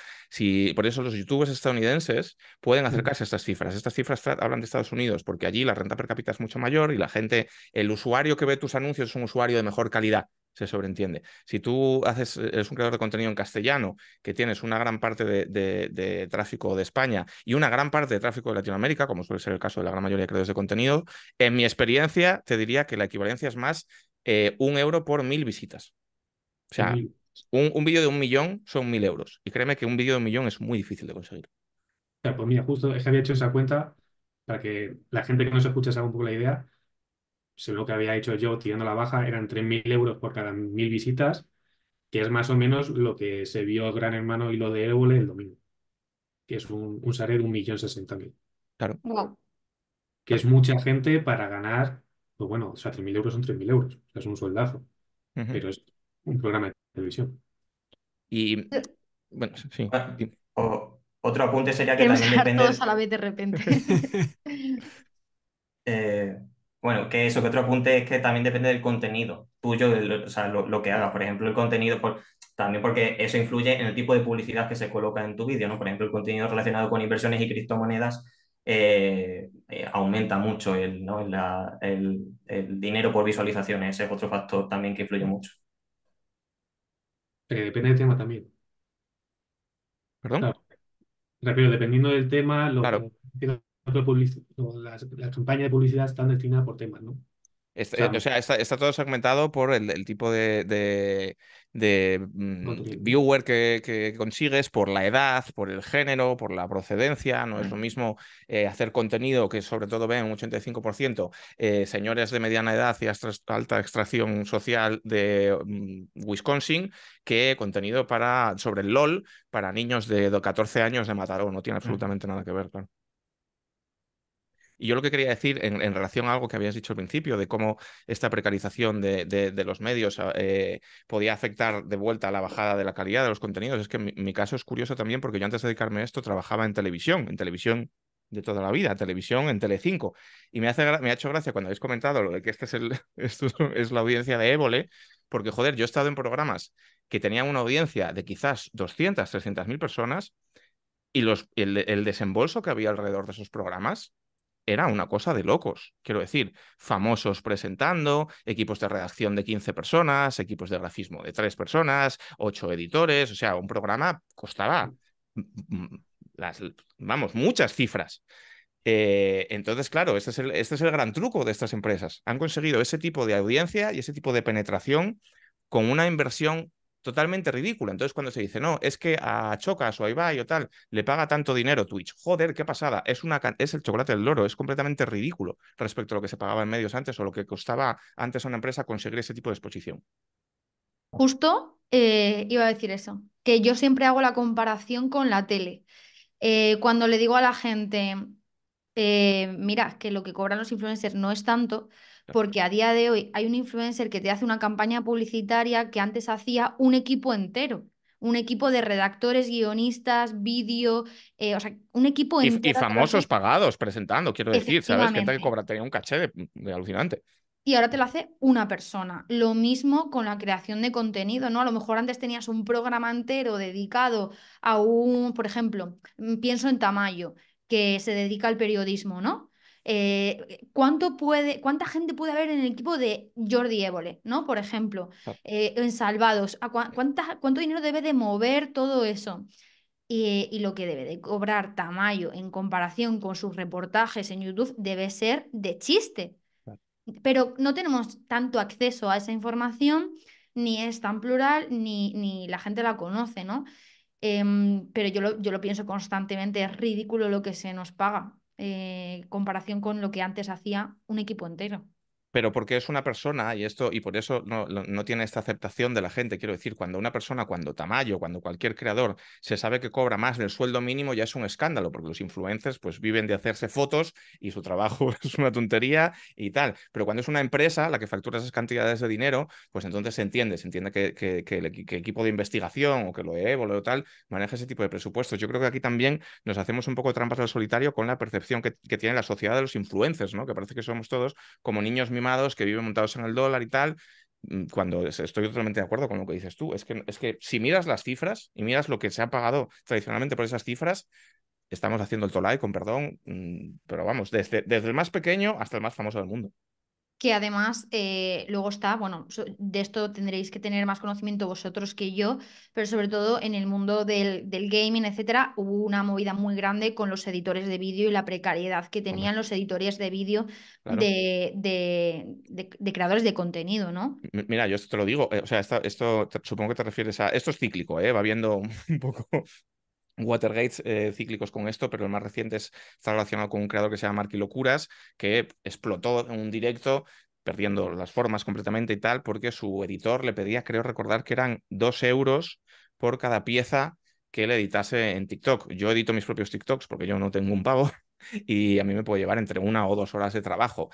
Por eso los youtubers estadounidenses pueden acercarse a estas cifras. Estas cifras hablan de Estados Unidos, porque allí la renta per cápita es mucho mayor y la gente, el usuario que ve tus anuncios es un usuario de mejor calidad. Se sobreentiende. Si tú eres un creador de contenido en castellano que tienes una gran parte de tráfico de España y una gran parte de tráfico de Latinoamérica, como suele ser el caso de la gran mayoría de creadores de contenido, en mi experiencia te diría que la equivalencia es más 1 euro por 1.000 visitas. O Por sea, 1.000. un vídeo de 1 millón son 1.000 euros. Y créeme que un vídeo de 1 millón es muy difícil de conseguir. O sea, pues mira, justo es que había hecho esa cuenta para que la gente que nos escucha se haga un poco la idea. Según lo que había hecho yo tirando la baja, eran 3.000 euros por cada 1.000 visitas, que es más o menos lo que se vio Gran Hermano y lo de Évole el domingo, que es un SARE de 1.060.000, Claro. Wow. que es mucha gente para ganar, pues bueno, o sea, 3.000 euros son 3.000 euros, o sea, es un sueldazo, Ujú. pero es un programa de televisión. Y bueno, sí. Ah, otro apunte sería que Queremos también hablar todos depende. a la vez de repente. Eh, bueno, que eso, que otro apunte es que también depende del contenido tuyo, o sea, lo que hagas. Por ejemplo, el contenido, también porque eso influye en el tipo de publicidad que se coloca en tu vídeo, ¿no? Por ejemplo, el contenido relacionado con inversiones y criptomonedas aumenta mucho ¿no? el dinero por visualizaciones. Ese es otro factor también que influye mucho. Pero depende del tema también. ¿Perdón? Claro, pero dependiendo del tema, Claro. las campañas de publicidad están destinadas por temas, ¿no? O sea, O sea, está todo segmentado por el tipo contenido. viewer que consigues, por la edad, por el género, por la procedencia. No es lo mismo hacer contenido que sobre todo ven un 85% señores de mediana edad y hasta alta extracción social de Wisconsin que contenido sobre el LOL para niños de 14 años de Mataró. No tiene absolutamente nada que ver, claro. Y yo lo que quería decir en relación a algo que habías dicho al principio, de cómo esta precarización de los medios podía afectar de vuelta a la bajada de la calidad de los contenidos, es que mi caso es curioso también porque yo antes de dedicarme a esto trabajaba en televisión de toda la vida, televisión en Telecinco. Y me ha hecho gracia cuando habéis comentado lo de que esto es la audiencia de Évole, porque, joder, yo he estado en programas que tenían una audiencia de quizás 200, 300 mil personas y el desembolso que había alrededor de esos programas era una cosa de locos. Quiero decir, famosos presentando, equipos de redacción de 15 personas, equipos de grafismo de 3 personas, 8 editores, o sea, un programa costaba, las, vamos, muchas cifras. Entonces, claro, este es el gran truco de estas empresas. Han conseguido ese tipo de audiencia y ese tipo de penetración con una inversión totalmente ridícula. Entonces, cuando se dice, no, es que a Chocas o a Ibai o tal le paga tanto dinero Twitch, joder, qué pasada, es el chocolate del loro, es completamente ridículo respecto a lo que se pagaba en medios antes o lo que costaba antes a una empresa conseguir ese tipo de exposición. Justo iba a decir eso, que yo siempre hago la comparación con la tele. Cuando le digo a la gente, mira, que lo que cobran los influencers no es tanto, porque a día de hoy hay un influencer que te hace una campaña publicitaria que antes hacía un equipo entero, un equipo de redactores, guionistas, vídeo, o sea, un equipo Y entero famosos atrás. pagados presentando, quiero decir, ¿sabes? Gente que Efectivamente. cobra, tenía un caché de alucinante. Y ahora te lo hace una persona. Lo mismo con la creación de contenido, ¿no? A lo mejor antes tenías un programa entero dedicado a un, por ejemplo, pienso en Tamayo, que se dedica al periodismo, ¿no? ¿Cuánta gente puede haber en el equipo de Jordi Évole, ¿no? Por ejemplo, en Salvados, ¿cuánto dinero debe de mover todo eso? Y lo que debe de cobrar Tamayo en comparación con sus reportajes en YouTube debe ser de chiste, pero no tenemos tanto acceso a esa información, ni es tan plural, ni la gente la conoce, ¿no? Pero yo lo pienso constantemente, es ridículo lo que se nos paga en comparación con lo que antes hacía un equipo entero. Pero porque es una persona y por eso no tiene esta aceptación de la gente. Quiero decir, cuando una persona, cuando Tamayo, cuando cualquier creador se sabe que cobra más del sueldo mínimo, ya es un escándalo, porque los influencers pues viven de hacerse fotos y su trabajo es una tontería y tal. Pero cuando es una empresa la que factura esas cantidades de dinero, pues entonces se entiende que equipo de investigación o que lo de Évole o tal maneja ese tipo de presupuestos. Yo creo que aquí también nos hacemos un poco trampas al solitario con la percepción que tiene la sociedad de los influencers, ¿no? Que parece que somos todos como niños mimados que viven montados en el dólar y tal, cuando estoy totalmente de acuerdo con lo que dices tú. Es que si miras las cifras y miras lo que se ha pagado tradicionalmente por esas cifras, estamos haciendo el tolai, con perdón, pero vamos, desde el más pequeño hasta el más famoso del mundo. Que además luego está, bueno, de esto tendréis que tener más conocimiento vosotros que yo, pero sobre todo en el mundo del gaming, etcétera, hubo una movida muy grande con los editores de vídeo y la precariedad que Hombre, tenían los editores de vídeo claro. de creadores de contenido, ¿no? Mira, yo esto te lo digo, o sea, supongo que te refieres a... Esto es cíclico, va viendo un poco Watergates cíclicos con esto, pero el más reciente está relacionado con un creador que se llama Marky Locuras, que explotó en un directo, perdiendo las formas completamente y tal, porque su editor le pedía, creo recordar que eran 2 euros por cada pieza que él editase en TikTok. Yo edito mis propios TikToks porque yo no tengo un pavo y a mí me puede llevar entre 1 o 2 horas de trabajo.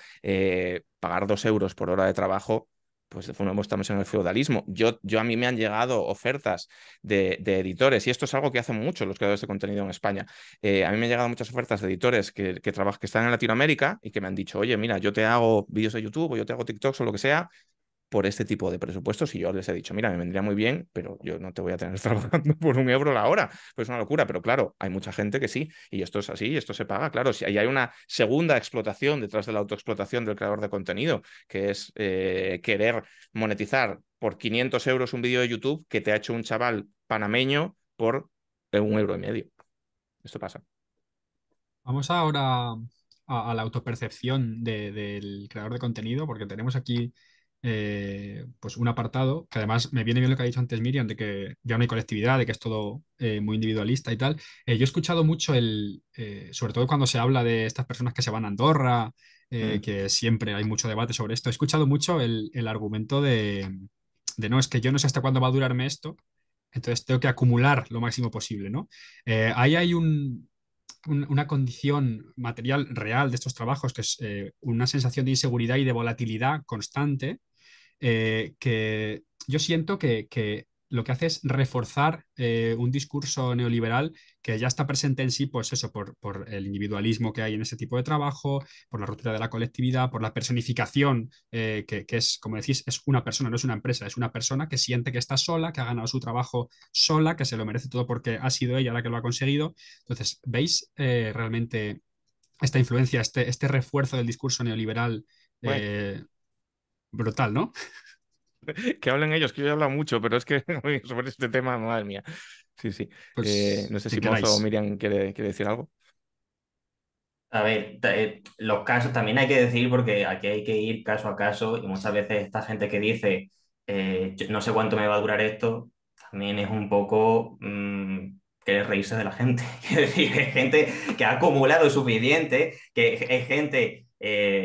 Pagar 2 euros por hora de trabajo, pues de nuevo estamos en el feudalismo. A mí me han llegado ofertas de editores, y esto es algo que hacen mucho los creadores de contenido en España. A mí me han llegado muchas ofertas de editores que están en Latinoamérica y que me han dicho, oye, mira, yo te hago vídeos de YouTube o yo te hago TikToks o lo que sea por este tipo de presupuestos, y yo les he dicho, mira, me vendría muy bien, pero yo no te voy a tener trabajando por 1 euro la hora. Pues es una locura, pero claro, hay mucha gente que sí, y esto es así, y esto se paga, claro. Si hay una segunda explotación detrás de la autoexplotación del creador de contenido, que es querer monetizar por 500 euros un vídeo de YouTube que te ha hecho un chaval panameño por 1,5 euros. Esto pasa. Vamos ahora a la autopercepción del creador de contenido, porque tenemos aquí pues un apartado que además me viene bien lo que ha dicho antes Miriam, de que ya no hay colectividad, de que es todo muy individualista y tal. Yo he escuchado mucho sobre todo cuando se habla de estas personas que se van a Andorra, Mm. que siempre hay mucho debate sobre esto. He escuchado mucho el argumento de no, es que yo no sé hasta cuándo va a durarme esto, entonces tengo que acumular lo máximo posible, ¿no? Ahí hay una condición material real de estos trabajos, que es una sensación de inseguridad y de volatilidad constante, que yo siento que lo que hace es reforzar un discurso neoliberal que ya está presente en sí, pues eso, por el individualismo que hay en ese tipo de trabajo, por la ruptura de la colectividad, por la personificación, que es, como decís, es una persona, no es una empresa, es una persona que siente que está sola, que ha ganado su trabajo sola, que se lo merece todo porque ha sido ella la que lo ha conseguido. Entonces, ¿veis realmente esta influencia, este refuerzo del discurso neoliberal Bueno, eh, brutal, ¿no? que hablen ellos, que yo he hablado mucho, pero es que sobre este tema, madre mía. Sí, sí. Pues No sé si quien Mozo o queráis. Miriam quiere decir algo. A ver, los casos también hay que decir porque aquí hay que ir caso a caso y muchas veces esta gente que dice no sé cuánto me va a durar esto, también es un poco querer reírse de la gente. Es decir, es gente que ha acumulado suficiente, que es gente,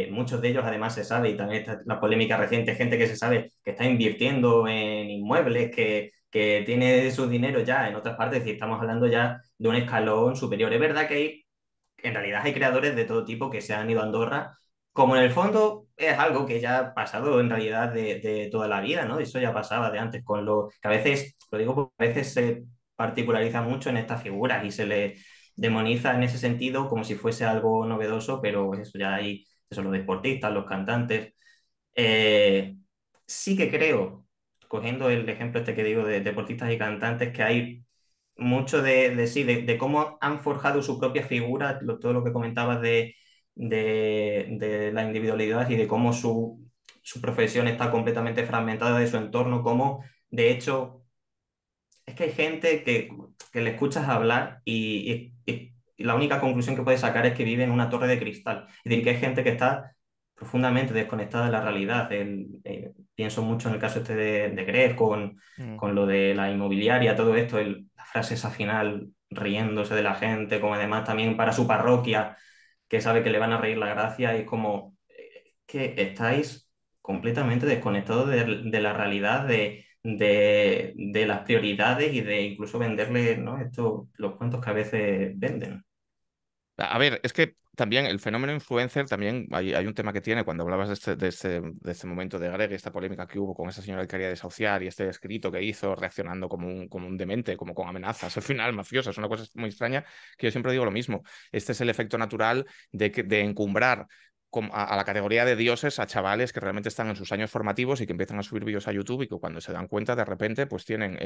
muchos de ellos además se sabe, y también está la polémica reciente, gente que se sabe que está invirtiendo en inmuebles, que tiene su dinero ya en otras partes, y estamos hablando ya de un escalón superior. Es verdad que hay en realidad hay creadores de todo tipo que se han ido a Andorra, como en el fondo es algo que ya ha pasado en realidad de toda la vida, ¿no? Eso ya pasaba de antes con lo que a veces, lo digo porque a veces se particulariza mucho en estas figuras y se le demoniza en ese sentido como si fuese algo novedoso, pero pues eso ya hay, eso, los deportistas, los cantantes. Eh, sí que creo, cogiendo el ejemplo este que digo de deportistas y cantantes, que hay mucho sí, de cómo han forjado su propia figura, todo lo que comentabas de la individualidad y de cómo su profesión está completamente fragmentada de su entorno, cómo de hecho es que hay gente que le escuchas hablar y la única conclusión que puedes sacar es que vive en una torre de cristal. Es decir, que hay gente que está profundamente desconectada de la realidad. Pienso mucho en el caso este de Gref Mm. con lo de la inmobiliaria, todo esto, la frase esa final riéndose de la gente, como además también para su parroquia, que sabe que le van a reír la gracia, y es como que estáis completamente desconectados de la realidad, de las prioridades y de incluso venderle, ¿no? Los cuentos que a veces venden. A ver, es que también el fenómeno influencer, también hay un tema que tiene cuando hablabas de este momento de Greg, esta polémica que hubo con esa señora que quería desahuciar y este escrito que hizo reaccionando como un demente, como con amenazas, al final mafiosas, es una cosa muy extraña que yo siempre digo lo mismo. Este es el efecto natural de encumbrar a la categoría de dioses a chavales que realmente están en sus años formativos y que empiezan a subir vídeos a YouTube y que cuando se dan cuenta de repente pues tienen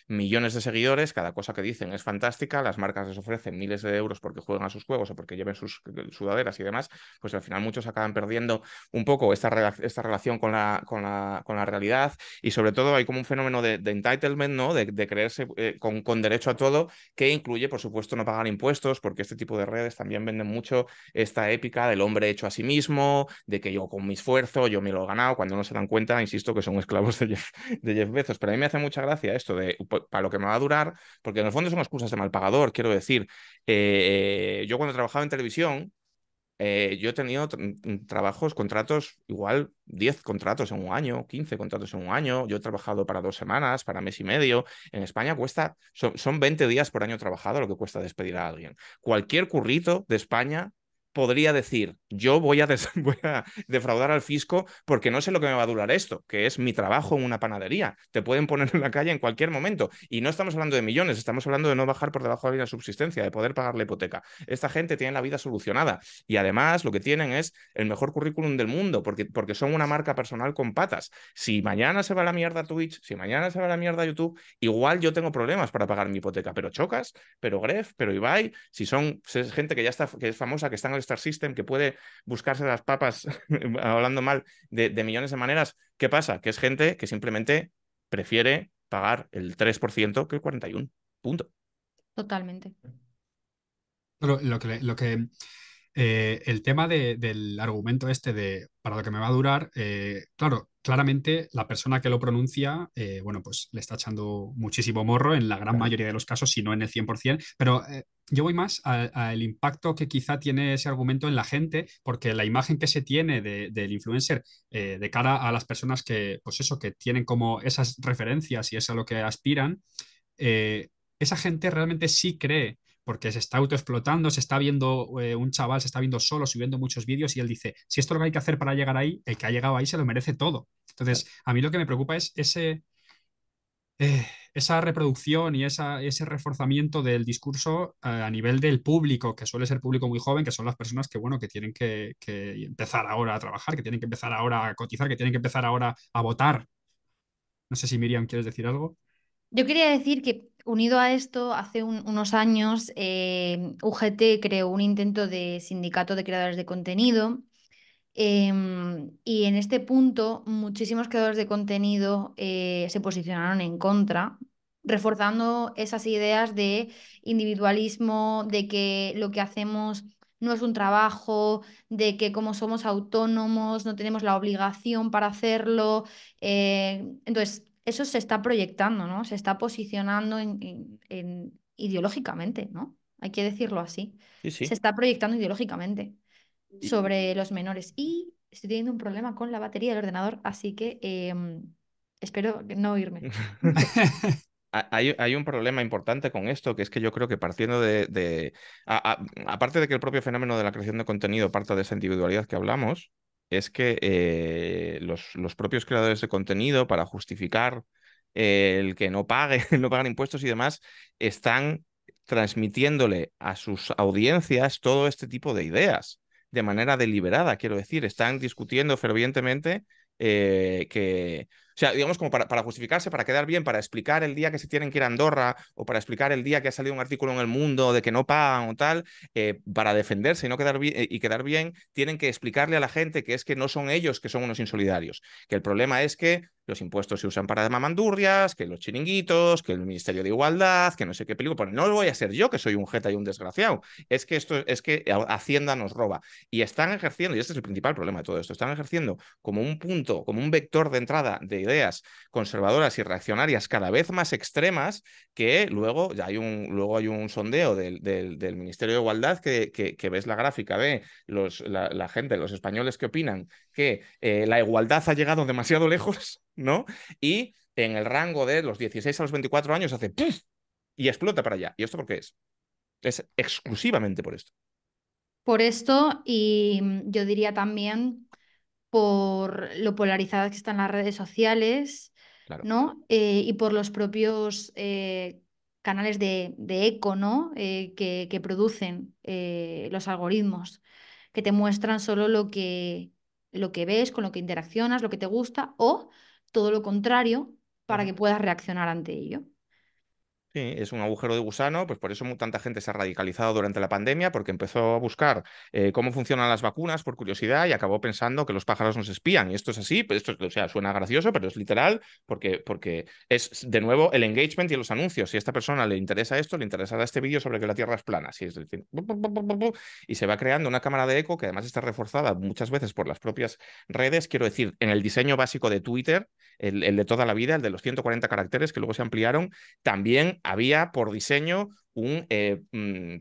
millones de seguidores, cada cosa que dicen es fantástica, las marcas les ofrecen miles de euros porque juegan a sus juegos o porque lleven sus sudaderas y demás, pues al final muchos acaban perdiendo un poco esta relación con la realidad y sobre todo hay como un fenómeno de entitlement, ¿no? De creerse con derecho a todo, que incluye, por supuesto, no pagar impuestos, porque este tipo de redes también venden mucho esta épica del hombre hecho a sí mismo, de que yo con mi esfuerzo, yo me lo he ganado, cuando no se dan cuenta, insisto, que son esclavos de Jeff Bezos. Pero a mí me hace mucha gracia esto de para lo que me va a durar, porque en el fondo son excusas de mal pagador, quiero decir. Yo cuando trabajaba en televisión, yo he tenido trabajos, contratos, igual 10 contratos en un año, 15 contratos en un año. Yo he trabajado para 2 semanas, para mes y medio. En España son 20 días por año trabajado lo que cuesta despedir a alguien. Cualquier currito de España podría decir, yo voy a defraudar al fisco porque no sé lo que me va a durar esto, que es mi trabajo en una panadería. Te pueden poner en la calle en cualquier momento. Y no estamos hablando de millones, estamos hablando de no bajar por debajo de la línea de subsistencia, de poder pagar la hipoteca. Esta gente tiene la vida solucionada. Y además lo que tienen es el mejor currículum del mundo, porque son una marca personal con patas. Si mañana se va a la mierda Twitch, si mañana se va a la mierda YouTube, igual yo tengo problemas para pagar mi hipoteca, pero Chocas, pero Gref, pero Ibai, si son gente que ya está, que es famosa, que está en el Star System, que puede buscarse las papas, hablando mal, de millones de maneras, ¿qué pasa? Que es gente que simplemente prefiere pagar el 3% que el 41%. Punto. Totalmente. El tema del argumento este de para lo que me va a durar, claro, claramente la persona que lo pronuncia, bueno, pues le está echando muchísimo morro en la gran Claro. mayoría de los casos, si no en el 100%, pero yo voy más al impacto que quizá tiene ese argumento en la gente, porque la imagen que se tiene del influencer de cara a las personas que, pues eso, que tienen como esas referencias y es a lo que aspiran, esa gente realmente sí cree porque se está autoexplotando, se está viendo un chaval, se está viendo solo, subiendo muchos vídeos y él dice, si esto es lo que hay que hacer para llegar ahí, el que ha llegado ahí se lo merece todo. Entonces, a mí lo que me preocupa es eh, esa reproducción y ese reforzamiento del discurso a nivel del público, que suele ser público muy joven, que son las personas que, bueno, que tienen que empezar ahora a trabajar, que tienen que empezar ahora a cotizar, que tienen que empezar ahora a votar. No sé si Miriam quieres decir algo. Yo quería decir que unido a esto, hace unos años UGT creó un intento de sindicato de creadores de contenido. Y en este punto, muchísimos creadores de contenido se posicionaron en contra, reforzando esas ideas de individualismo, de que lo que hacemos no es un trabajo, de que como somos autónomos no tenemos la obligación para hacerlo. Entonces, eso se está proyectando, ¿no? Se está posicionando ideológicamente, ¿no? Hay que decirlo así. Sí, Se sí. está proyectando ideológicamente Y- sobre los menores. Y estoy teniendo un problema con la batería del ordenador, así que espero no oírme. Hay un problema importante con esto, que es que yo creo que partiendo aparte de que el propio fenómeno de la creación de contenido parta de esa individualidad que hablamos, es que los propios creadores de contenido, para justificar el que no pague, no pagan impuestos y demás, están transmitiéndole a sus audiencias todo este tipo de ideas de manera deliberada, quiero decir, están discutiendo fervientemente que o sea, digamos como para justificarse, para quedar bien, para explicar el día que se tienen que ir a Andorra o para explicar el día que ha salido un artículo en El Mundo de que no pagan o tal, para defenderse y no quedar bien, y quedar bien, tienen que explicarle a la gente que es que no son ellos que son unos insolidarios, que el problema es que los impuestos se usan para mamandurrias, que los chiringuitos, que el Ministerio de Igualdad, que no sé qué peligro. Pues no lo voy a ser yo, que soy un jeta y un desgraciado. Es que esto es que Hacienda nos roba. Y están ejerciendo, y este es el principal problema de todo esto, están ejerciendo como un punto, como un vector de entrada de ideas conservadoras y reaccionarias cada vez más extremas, que luego luego hay un sondeo del Ministerio de Igualdad que ves la gráfica de la gente, los españoles que opinan que la igualdad ha llegado demasiado lejos, ¿no? Y en el rango de los 16 a los 24 años hace ¡puf! Y explota para allá. ¿Y esto por qué es? Es exclusivamente por esto. Por esto, y yo diría también por lo polarizadas que están las redes sociales, Claro. ¿no? Y por los propios canales de eco, ¿no? Que producen los algoritmos, que te muestran solo lo que ves, con lo que interaccionas, lo que te gusta, o todo lo contrario, para Ujú. que puedas reaccionar ante ello. Sí, es un agujero de gusano, pues por eso tanta gente se ha radicalizado durante la pandemia, porque empezó a buscar cómo funcionan las vacunas por curiosidad y acabó pensando que los pájaros nos espían. Y esto es así, pues esto, o sea, suena gracioso, pero es literal, porque es de nuevo el engagement y los anuncios. Si a esta persona le interesa esto, le interesará este vídeo sobre que la Tierra es plana. Si es decir, y se va creando una cámara de eco que además está reforzada muchas veces por las propias redes. Quiero decir, en el diseño básico de Twitter, el de toda la vida, el de los 140 caracteres que luego se ampliaron, también había por diseño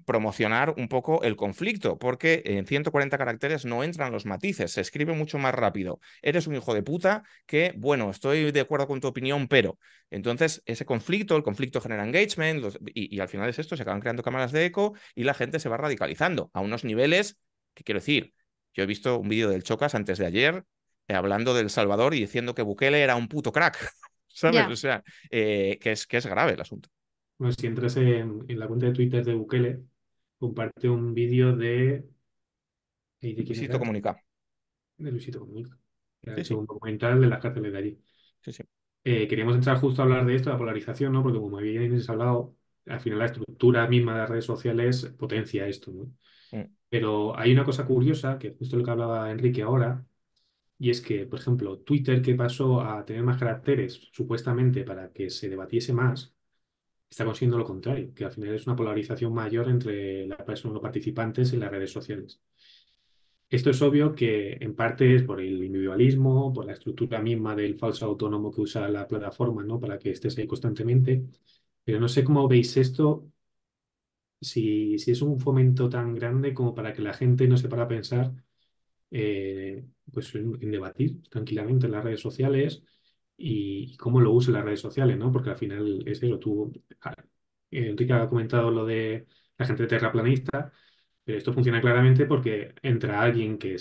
promocionar un poco el conflicto, porque en 140 caracteres no entran los matices, se escribe mucho más rápido. Eres un hijo de puta que, bueno, estoy de acuerdo con tu opinión, pero entonces ese conflicto, el conflicto genera engagement y al final es esto, se acaban creando cámaras de eco y la gente se va radicalizando a unos niveles que quiero decir, yo he visto un vídeo del Chocas antes de ayer hablando de El Salvador y diciendo que Bukele era un puto crack, ¿sabes? O Ya, sea, que es grave el asunto. Bueno, si entras en la cuenta de Twitter de Bukele, comparte un vídeo ¿de quién Luisito era? Comunica. De Luisito Comunica, que ha Sí, hecho sí, un documental de las cárceles de allí. sí, sí. Queríamos entrar justo a hablar de esto, la polarización, ¿no? Porque como habéis hablado, al final la estructura misma de las redes sociales potencia esto, ¿no? Mm, Pero hay una cosa curiosa, que justo lo que hablaba Enrique ahora, y es que, por ejemplo, Twitter, que pasó a tener más caracteres, supuestamente para que se debatiese más, está consiguiendo lo contrario, que al final es una polarización mayor entre las personas, los participantes en las redes sociales. Esto es obvio que en parte es por el individualismo, por la estructura misma del falso autónomo que usa la plataforma, ¿no? Para que estés ahí constantemente. Pero no sé cómo veis esto, si es un fomento tan grande como para que la gente no se para a pensar pues en debatir tranquilamente en las redes sociales y cómo lo usan las redes sociales, ¿no? Porque al final es eso, Enrique ha comentado lo de la gente terraplanista, pero esto funciona claramente porque entra alguien que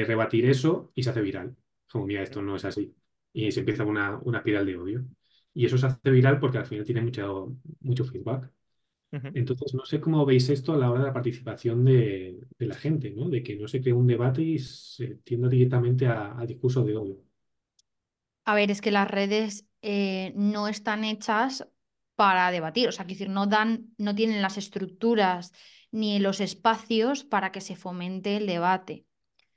rebatir eso y se hace viral. Como, mira, esto no es así. Y se empieza una espiral de odio. y eso se hace viral porque al final tiene mucho feedback. Ujú. Entonces, no sé cómo veis esto a la hora de la participación de la gente, ¿no? De que no se cree un debate y se tienda directamente a discurso de odio. A ver, es que las redes no están hechas para debatir, o sea, quiero decir, no tienen las estructuras ni los espacios para que se fomente el debate,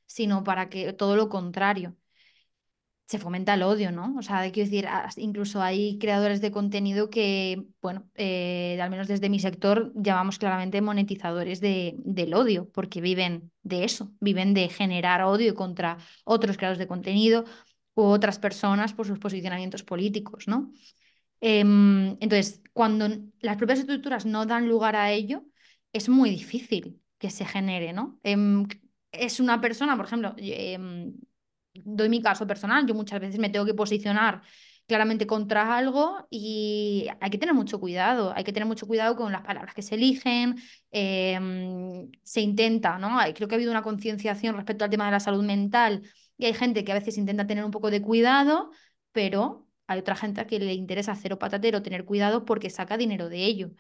sino para que todo lo contrario. Se fomenta el odio, ¿no? O sea, quiero decir, incluso hay creadores de contenido que, bueno, al menos desde mi sector, llamamos claramente monetizadores del odio, porque viven de eso, viven de generar odio contra otros creadores de contenido u otras personas por sus posicionamientos políticos, ¿no? Entonces, cuando las propias estructuras no dan lugar a ello, es muy difícil que se genere, ¿no? Es una persona, por ejemplo, doy mi caso personal, yo muchas veces me tengo que posicionar claramente contra algo y hay que tener mucho cuidado, hay que tener mucho cuidado con las palabras que se eligen, se intenta, ¿no? Creo que ha habido una concienciación respecto al tema de la salud mental y hay gente que a veces intenta tener un poco de cuidado, pero hay otra gente a que le interesa cero patatero tener cuidado porque saca dinero de ello,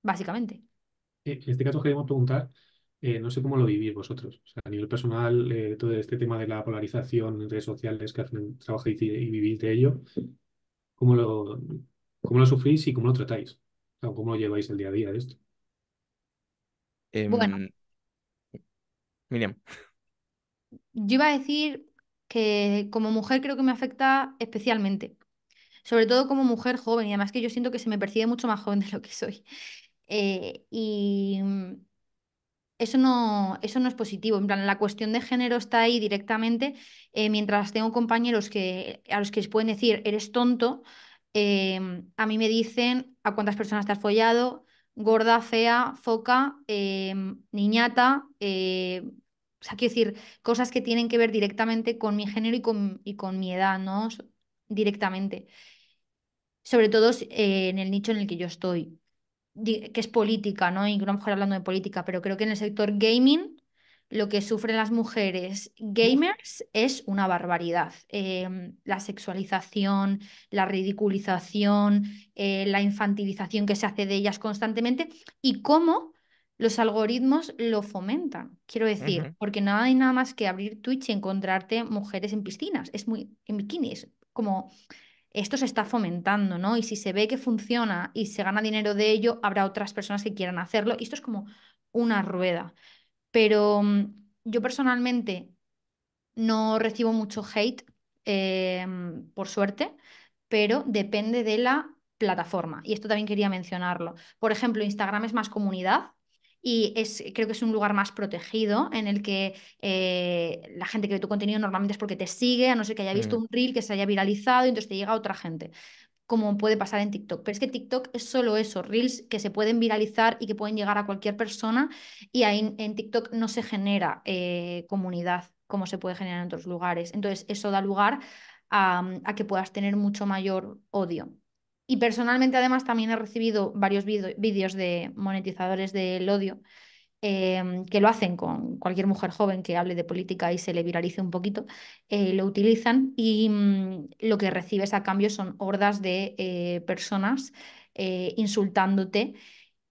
básicamente. En este caso queríamos preguntar, no sé cómo lo vivís vosotros. O sea, a nivel personal, todo este tema de la polarización en redes sociales que hacen, trabajáis y vivís de ello, ¿cómo lo, cómo lo sufrís y cómo lo tratáis? O sea, ¿cómo lo lleváis el día a día de esto? Bueno, Em, Miriam. yo iba a decir que como mujer creo que me afecta especialmente, sobre todo como mujer joven y además que yo siento que se me percibe mucho más joven de lo que soy. Y eso no es positivo. En plan, la cuestión de género está ahí directamente. Mientras tengo compañeros a los que les pueden decir, eres tonto, a mí me dicen a cuántas personas te has follado, gorda, fea, foca, niñata. O sea, quiero decir, cosas que tienen que ver directamente con mi género y con mi edad, ¿no? Directamente. Sobre todo en el nicho en el que yo estoy que es política, ¿no? Y a lo mejor hablando de política, pero creo que en el sector gaming lo que sufren las mujeres gamers es una barbaridad. La sexualización, la ridiculización, la infantilización que se hace de ellas constantemente y cómo los algoritmos lo fomentan. Quiero decir, Ujú, porque no hay nada más que abrir Twitch y encontrarte mujeres en piscinas, es muy en bikinis, como esto se está fomentando, ¿no? Y si se ve que funciona y se gana dinero de ello, habrá otras personas que quieran hacerlo. Y esto es como una rueda. Pero yo personalmente no recibo mucho hate, eh, por suerte, pero depende de la plataforma. Y esto también quería mencionarlo. Por ejemplo, Instagram es más comunidad y creo que es un lugar más protegido en el que la gente que ve tu contenido normalmente es porque te sigue, a no ser que haya visto ujú, un reel que se haya viralizado y entonces te llega a otra gente como puede pasar en TikTok. Pero es que TikTok es solo eso, reels que se pueden viralizar y que pueden llegar a cualquier persona y ahí en TikTok no se genera comunidad como se puede generar en otros lugares. Entonces eso da lugar a que puedas tener mucho mayor odio. Y personalmente además también he recibido varios vídeos de monetizadores del odio que lo hacen con cualquier mujer joven que hable de política y se le viralice un poquito, lo utilizan y lo que recibes a cambio son hordas de personas insultándote,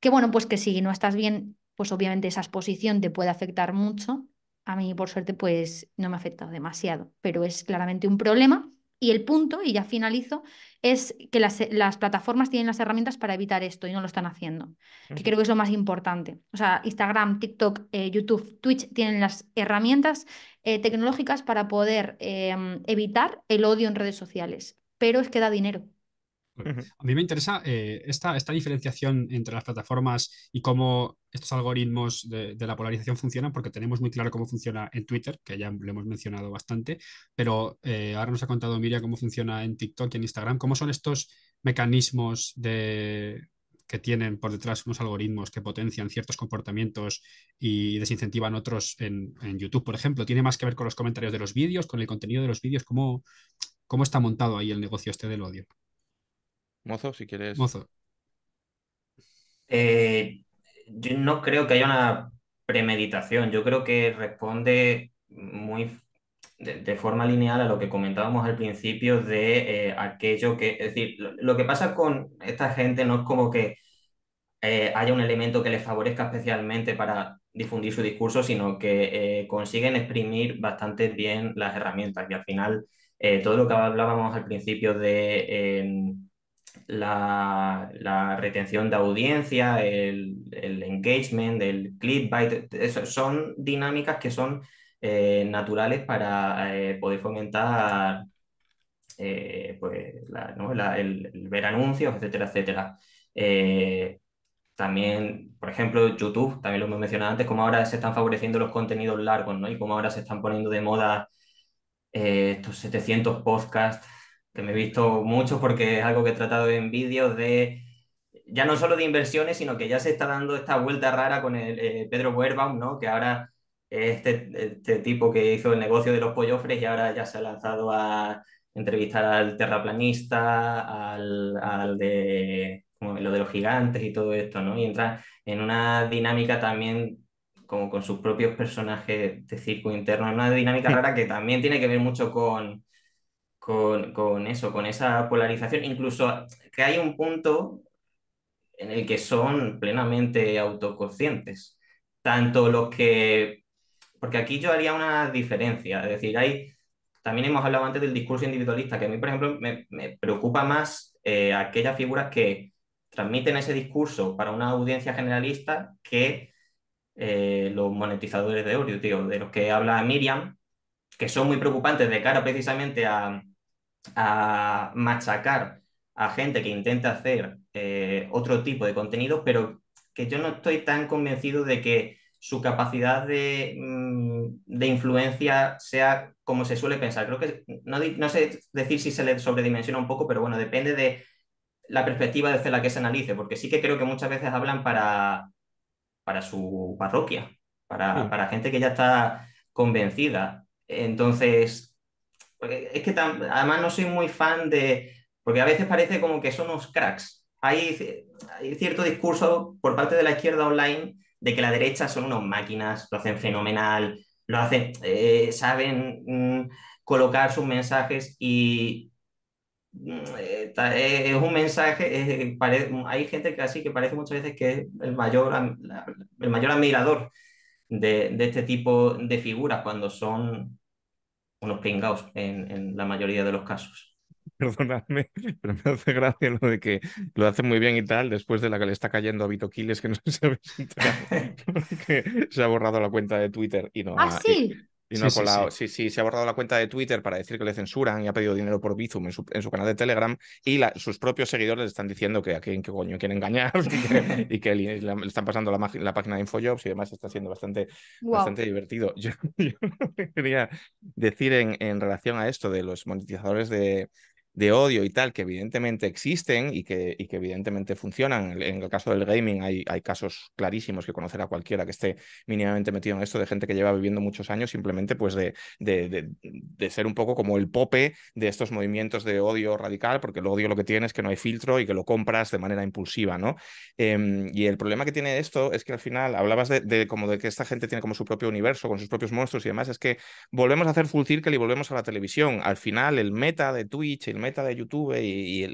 que bueno, pues que si no estás bien, pues obviamente esa exposición te puede afectar mucho. A mí, por suerte, pues no me ha afectado demasiado, pero es claramente un problema. Y el punto, y ya finalizo, es que las plataformas tienen las herramientas para evitar esto y no lo están haciendo, que ujú. creo que es lo más importante. O sea, Instagram, TikTok, YouTube, Twitch tienen las herramientas tecnológicas para poder evitar el odio en redes sociales, pero es que da dinero. Ujú, A mí me interesa esta diferenciación entre las plataformas y cómo estos algoritmos de la polarización funcionan, porque tenemos muy claro cómo funciona en Twitter, que ya lo hemos mencionado bastante, pero ahora nos ha contado Miriam cómo funciona en TikTok y en Instagram. ¿Cómo son estos mecanismos que tienen por detrás unos algoritmos que potencian ciertos comportamientos y desincentivan otros en YouTube, por ejemplo? ¿Tiene más que ver con los comentarios de los vídeos, con el contenido de los vídeos? ¿Cómo está montado ahí el negocio este del odio? Mozo, si quieres. Mozo. Eh, yo no creo que haya una premeditación, yo creo que responde muy de forma lineal a lo que comentábamos al principio de aquello que, es decir, lo que pasa con esta gente no es como que haya un elemento que les favorezca especialmente para difundir su discurso, sino que consiguen exprimir bastante bien las herramientas y al final todo lo que hablábamos al principio de la retención de audiencia, el engagement, el clickbait, son dinámicas que son naturales para poder fomentar pues, ¿no? el ver anuncios, etcétera, etcétera. También, por ejemplo, YouTube, también lo hemos mencionado antes, como ahora se están favoreciendo los contenidos largos, ¿no? Y como ahora se están poniendo de moda estos 700 podcasts, que me he visto muchos porque es algo que he tratado en vídeos de, ya no solo de inversiones, sino que ya se está dando esta vuelta rara con el Pedro Buerbaum, ¿no? Que ahora este tipo que hizo el negocio de los pollofres y ahora ya se ha lanzado a entrevistar al terraplanista, al de como lo de los gigantes y todo esto, ¿no? Y entra en una dinámica también como con sus propios personajes de circo interno, una dinámica rara que también tiene que ver mucho con eso, con esa polarización, incluso que hay un punto en el que son plenamente autoconscientes, tanto los que, porque aquí yo haría una diferencia, es decir, también hemos hablado antes del discurso individualista, que a mí, por ejemplo, me preocupa más aquellas figuras que transmiten ese discurso para una audiencia generalista que los monetizadores de audio, tío, de los que habla Miriam, que son muy preocupantes de cara precisamente a machacar a gente que intenta hacer otro tipo de contenido, pero que yo no estoy tan convencido de que su capacidad de influencia sea como se suele pensar. Creo que no sé decir si se le sobredimensiona un poco, pero bueno, depende de la perspectiva desde la que se analice, porque sí que creo que muchas veces hablan para su parroquia, Sí. para gente que ya está convencida. Entonces, es que además no soy muy fan de, porque a veces parece como que son unos cracks. Hay cierto discurso por parte de la izquierda online de que la derecha son unos máquinas, lo hacen fenomenal, lo hacen, saben colocar sus mensajes y es un mensaje, hay gente casi que parece muchas veces que es el mayor admirador de este tipo de figuras cuando son unos pringaos en la mayoría de los casos. Perdonadme, pero me hace gracia lo de que lo hace muy bien y tal, después de la que le está cayendo a Vito Quiles, que no sé si habéis enterado, porque se ha borrado la cuenta de Twitter Ah, sí. y no Sí, ha sí, sí. colado. Sí, sí, se ha borrado la cuenta de Twitter para decir que le censuran y ha pedido dinero por Bizum en su canal de Telegram y sus propios seguidores le están diciendo que a quién qué coño quieren engañar y que le están pasando la página de Infojobs y demás está siendo bastante, Wow. bastante divertido. Yo lo que quería decir en relación a esto de los monetizadores de odio y tal, que evidentemente existen y que evidentemente funcionan. En el caso del gaming hay casos clarísimos que conocerá cualquiera que esté mínimamente metido en esto, de gente que lleva viviendo muchos años simplemente pues de ser un poco como el pope de estos movimientos de odio radical, porque el odio lo que tiene es que no hay filtro y que lo compras de manera impulsiva, ¿no? Y el problema que tiene esto es que al final hablabas como de que esta gente tiene como su propio universo, con sus propios monstruos y demás, es que volvemos a hacer full circle y volvemos a la televisión. Al final, el meta de Twitch, el meta de YouTube y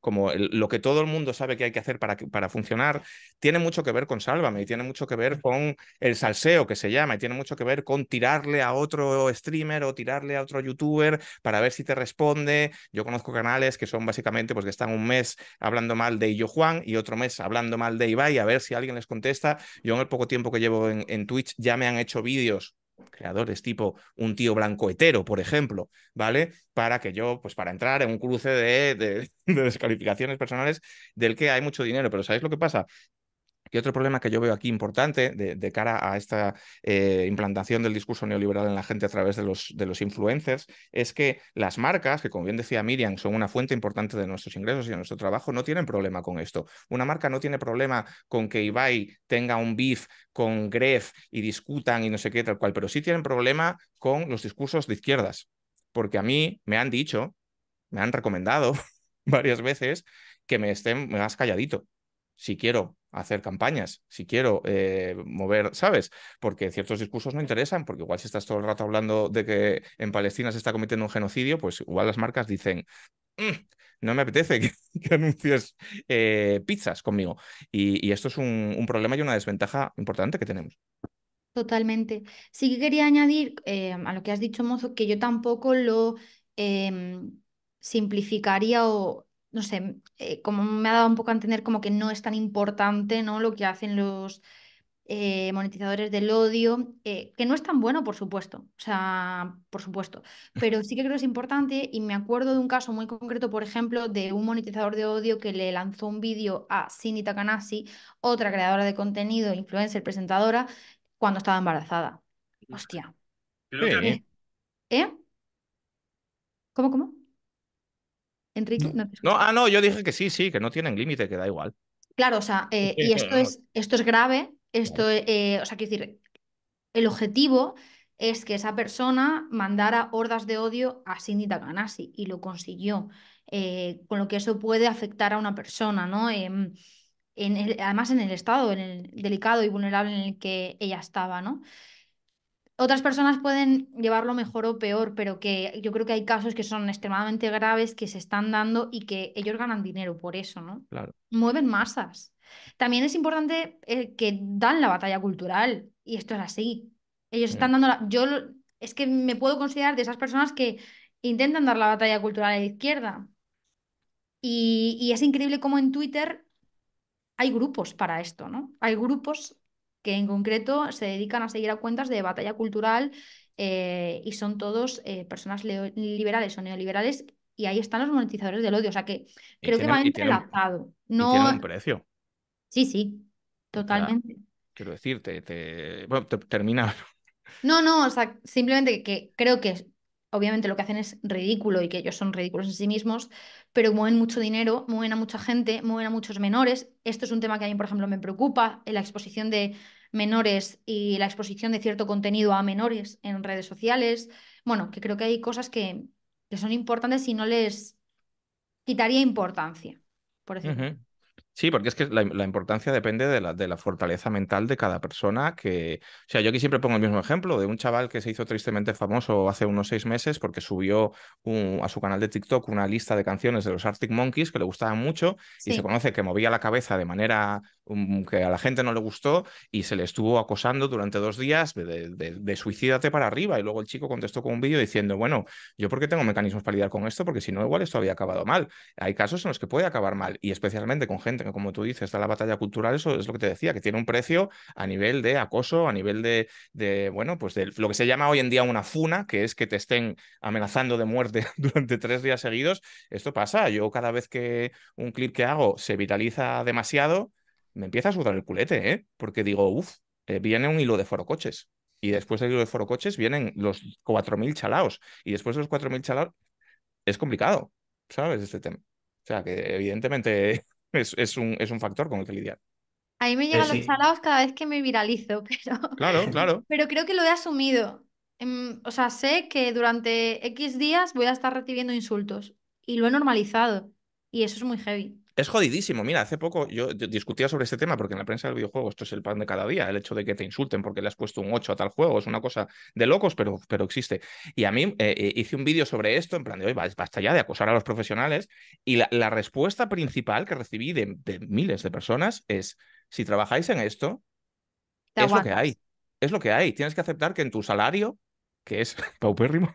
lo que todo el mundo sabe que hay que hacer para funcionar, tiene mucho que ver con Sálvame y tiene mucho que ver con el salseo que se llama y tiene mucho que ver con tirarle a otro streamer o tirarle a otro youtuber para ver si te responde. Yo conozco canales que son básicamente pues que están un mes hablando mal de Illo Juan y otro mes hablando mal de Ibai a ver si alguien les contesta. Yo en el poco tiempo que llevo en Twitch ya me han hecho vídeos creadores tipo un tío blanco hetero, por ejemplo, ¿vale? Para que yo, pues para entrar en un cruce de descalificaciones personales del que hay mucho dinero. Pero ¿sabéis lo que pasa? Y otro problema que yo veo aquí importante de cara a esta implantación del discurso neoliberal en la gente a través de los influencers es que las marcas, que como bien decía Miriam, son una fuente importante de nuestros ingresos y de nuestro trabajo, no tienen problema con esto. Una marca no tiene problema con que Ibai tenga un beef con Gref y discutan y no sé qué tal cual, pero sí tienen problema con los discursos de izquierdas. Porque a mí me han dicho, me han recomendado varias veces que me esté más calladito si quiero hacer campañas, si quiero mover, ¿sabes? Porque ciertos discursos no interesan, porque igual si estás todo el rato hablando de que en Palestina se está cometiendo un genocidio, pues igual las marcas dicen, "Mm, no me apetece que anuncies pizzas conmigo". Y esto es un problema y una desventaja importante que tenemos. Totalmente. Sí que quería añadir a lo que has dicho, Mozo, que yo tampoco lo simplificaría o, no sé, como me ha dado un poco a entender como que no es tan importante, ¿no? Lo que hacen los monetizadores del odio, que no es tan bueno, por supuesto, o sea, por supuesto, pero sí que creo que es importante y me acuerdo de un caso muy concreto, por ejemplo, de un monetizador de odio que le lanzó un vídeo a Cindy Takanashi, otra creadora de contenido, influencer, presentadora, cuando estaba embarazada. Hostia. Sí. ¿Eh? ¿Eh? ¿Cómo? Enrique, No. no te No, escucho. no, yo dije que sí, sí, que no tienen límite, que da igual. Claro, o sea, y Sí, vamos, esto es grave, claro. o sea, quiero decir, el objetivo es que esa persona mandara hordas de odio a Cindy Takanashi y lo consiguió, con lo que eso puede afectar a una persona, ¿no? Además en el estado, en el delicado y vulnerable en el que ella estaba, ¿no? Otras personas pueden llevarlo mejor o peor, pero que yo creo que hay casos que son extremadamente graves que se están dando y que ellos ganan dinero por eso, ¿no? Claro. Mueven masas. También es importante que dan la batalla cultural, y esto es así. Ellos Mm. están dando es que me puedo considerar de esas personas que intentan dar la batalla cultural a la izquierda. Y es increíble cómo en Twitter hay grupos para esto, ¿no? Hay grupos que en concreto se dedican a seguir a cuentas de batalla cultural, y son todos personas liberales o neoliberales, y ahí están los monetizadores del odio. O sea que Y creo que va tienen, y tienen, entrelazado. y tienen un No, precio. sí, sí, O sea, totalmente. quiero decir, bueno, termina. No, no, o sea, simplemente que creo que obviamente lo que hacen es ridículo y que ellos son ridículos en sí mismos, pero mueven mucho dinero, mueven a mucha gente, mueven a muchos menores. Esto es un tema que a mí, por ejemplo, me preocupa, la exposición de menores y la exposición de cierto contenido a menores en redes sociales. Bueno, que creo que hay cosas que son importantes y no les quitaría importancia, por decirlo así. Ujú. Sí, porque es que la importancia depende de la fortaleza mental de cada persona. O sea, yo aquí siempre pongo el mismo ejemplo de un chaval que se hizo tristemente famoso hace unos 6 meses porque subió a su canal de TikTok una lista de canciones de los Arctic Monkeys que le gustaban mucho y se Sí, conoce que movía la cabeza de manera que a la gente no le gustó y se le estuvo acosando durante 2 días de suicídate para arriba. Y luego el chico contestó con un vídeo diciendo, bueno, ¿yo por qué tengo mecanismos para lidiar con esto? Porque si no, igual esto había acabado mal. Hay casos en los que puede acabar mal y especialmente con gente que, como tú dices, está la batalla cultural, eso es lo que te decía, que tiene un precio a nivel de acoso, a nivel bueno, pues de lo que se llama hoy en día una funa, que es que te estén amenazando de muerte durante 3 días seguidos. Esto pasa, yo cada vez que un clip que hago se viraliza demasiado, me empieza a sudar el culete, ¿eh? Porque digo, uff, viene un hilo de forocoches. Y después del hilo de forocoches vienen los 4.000 chalaos. Y después de los 4.000 chalaos es complicado, ¿sabes? Este tema. O sea, que evidentemente es un factor con el que lidiar. a mí me llegan los Sí, chalaos cada vez que me viralizo, Claro, claro. pero creo que lo he asumido. O sea, sé que durante X días voy a estar recibiendo insultos y lo he normalizado. Y eso es muy heavy. Es jodidísimo. Mira, hace poco yo discutía sobre este tema porque en la prensa del videojuego esto es el pan de cada día. El hecho de que te insulten porque le has puesto un 8 a tal juego es una cosa de locos, pero existe. Y a mí hice un vídeo sobre esto, en plan de, oye, basta ya de acosar a los profesionales. Y la respuesta principal que recibí de miles de personas es, si trabajáis en esto, Te es lo que aguantas. hay. Es lo que hay. Tienes que aceptar que en tu salario, que es paupérrimo,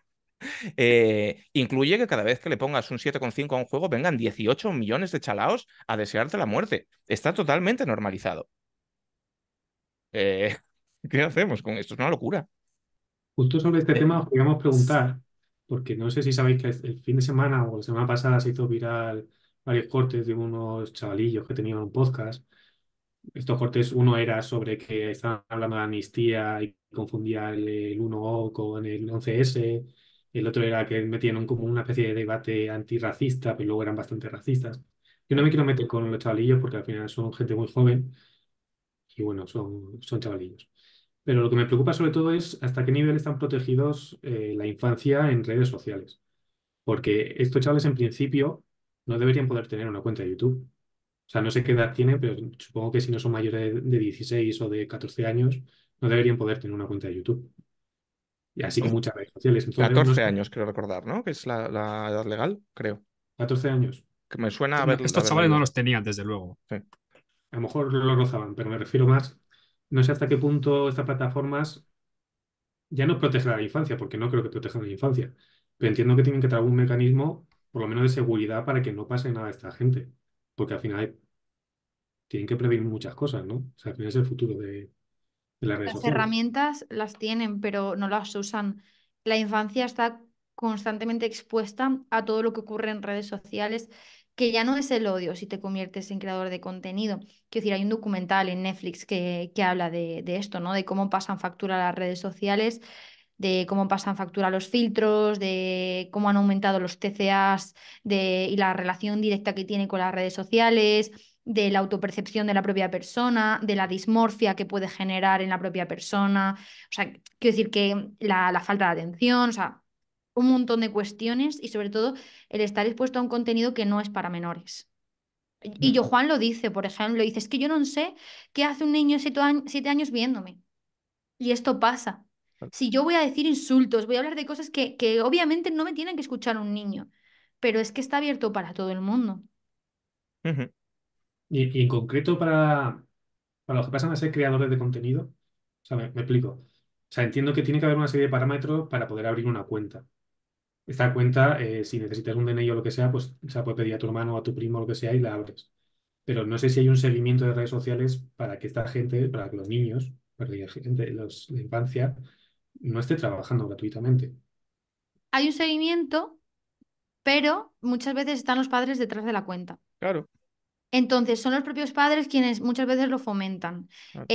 incluye que cada vez que le pongas un 7,5 a un juego vengan 18 millones de chalaos a desearte la muerte. Está totalmente normalizado. Eh, ¿Qué hacemos con esto? Es una locura. Justo sobre este eh, tema os queríamos preguntar, porque no sé si sabéis que el fin de semana o la semana pasada se hizo viral varios cortes de unos chavalillos que tenían un podcast. Estos cortes, uno era sobre que estaban hablando de amnistía y confundía el 1O con el 11S. El otro era que metían como una especie de debate antirracista, pero luego eran bastante racistas. Yo no me quiero meter con los chavalillos porque al final son gente muy joven y bueno, son chavalillos. Pero lo que me preocupa sobre todo es hasta qué nivel están protegidos la infancia en redes sociales. Porque estos chavales en principio no deberían poder tener una cuenta de YouTube. O sea, no sé qué edad tienen, pero supongo que si no son mayores de 16 o de 14 años, no deberían poder tener una cuenta de YouTube. Y así como muchas redes sociales. Entonces, no 14 sé, años, creo recordar, ¿no? Que es la edad legal, creo. 14 años. Que me suena Estos haber chavales no leído. los tenían, desde luego. Sí. A lo mejor lo rozaban, pero me refiero más, no sé hasta qué punto estas plataformas ya no protegen a la infancia, porque no creo que protejan a la infancia, pero entiendo que tienen que tener algún mecanismo, por lo menos de seguridad, para que no pase nada a esta gente, porque al final tienen que prevenir muchas cosas, ¿no? O sea, al final es el futuro de las redes Las sociales. herramientas las tienen, pero no las usan. La infancia está constantemente expuesta a todo lo que ocurre en redes sociales, que ya no es el odio si te conviertes en creador de contenido. Quiero decir, hay un documental en Netflix que habla de esto, ¿no? De cómo pasan factura las redes sociales, de cómo pasan factura los filtros, de cómo han aumentado los TCAs y la relación directa que tiene con las redes sociales, de la autopercepción de la propia persona, de la dismorfia que puede generar en la propia persona. O sea, quiero decir que la falta de atención, o sea, un montón de cuestiones y sobre todo el estar expuesto a un contenido que no es para menores. Y yo, Juan lo dice, por ejemplo, dice, es que yo no sé qué hace un niño de 7 años viéndome. Y esto pasa. Si yo voy a decir insultos, voy a hablar de cosas que obviamente no me tienen que escuchar un niño, pero es que está abierto para todo el mundo. Ujú. Y en concreto para los que pasan a ser creadores de contenido, o sea, me explico. O sea, entiendo que tiene que haber una serie de parámetros para poder abrir una cuenta. Esta cuenta, si necesitas un DNI o lo que sea, pues se la puede pedir a tu hermano o a tu primo o lo que sea y la abres. Pero no sé si hay un seguimiento de redes sociales para que esta gente, para que los niños, para que la gente, la infancia, no esté trabajando gratuitamente. Hay un seguimiento, pero muchas veces están los padres detrás de la cuenta. Claro, Entonces, son los propios padres quienes muchas veces lo fomentan. claro.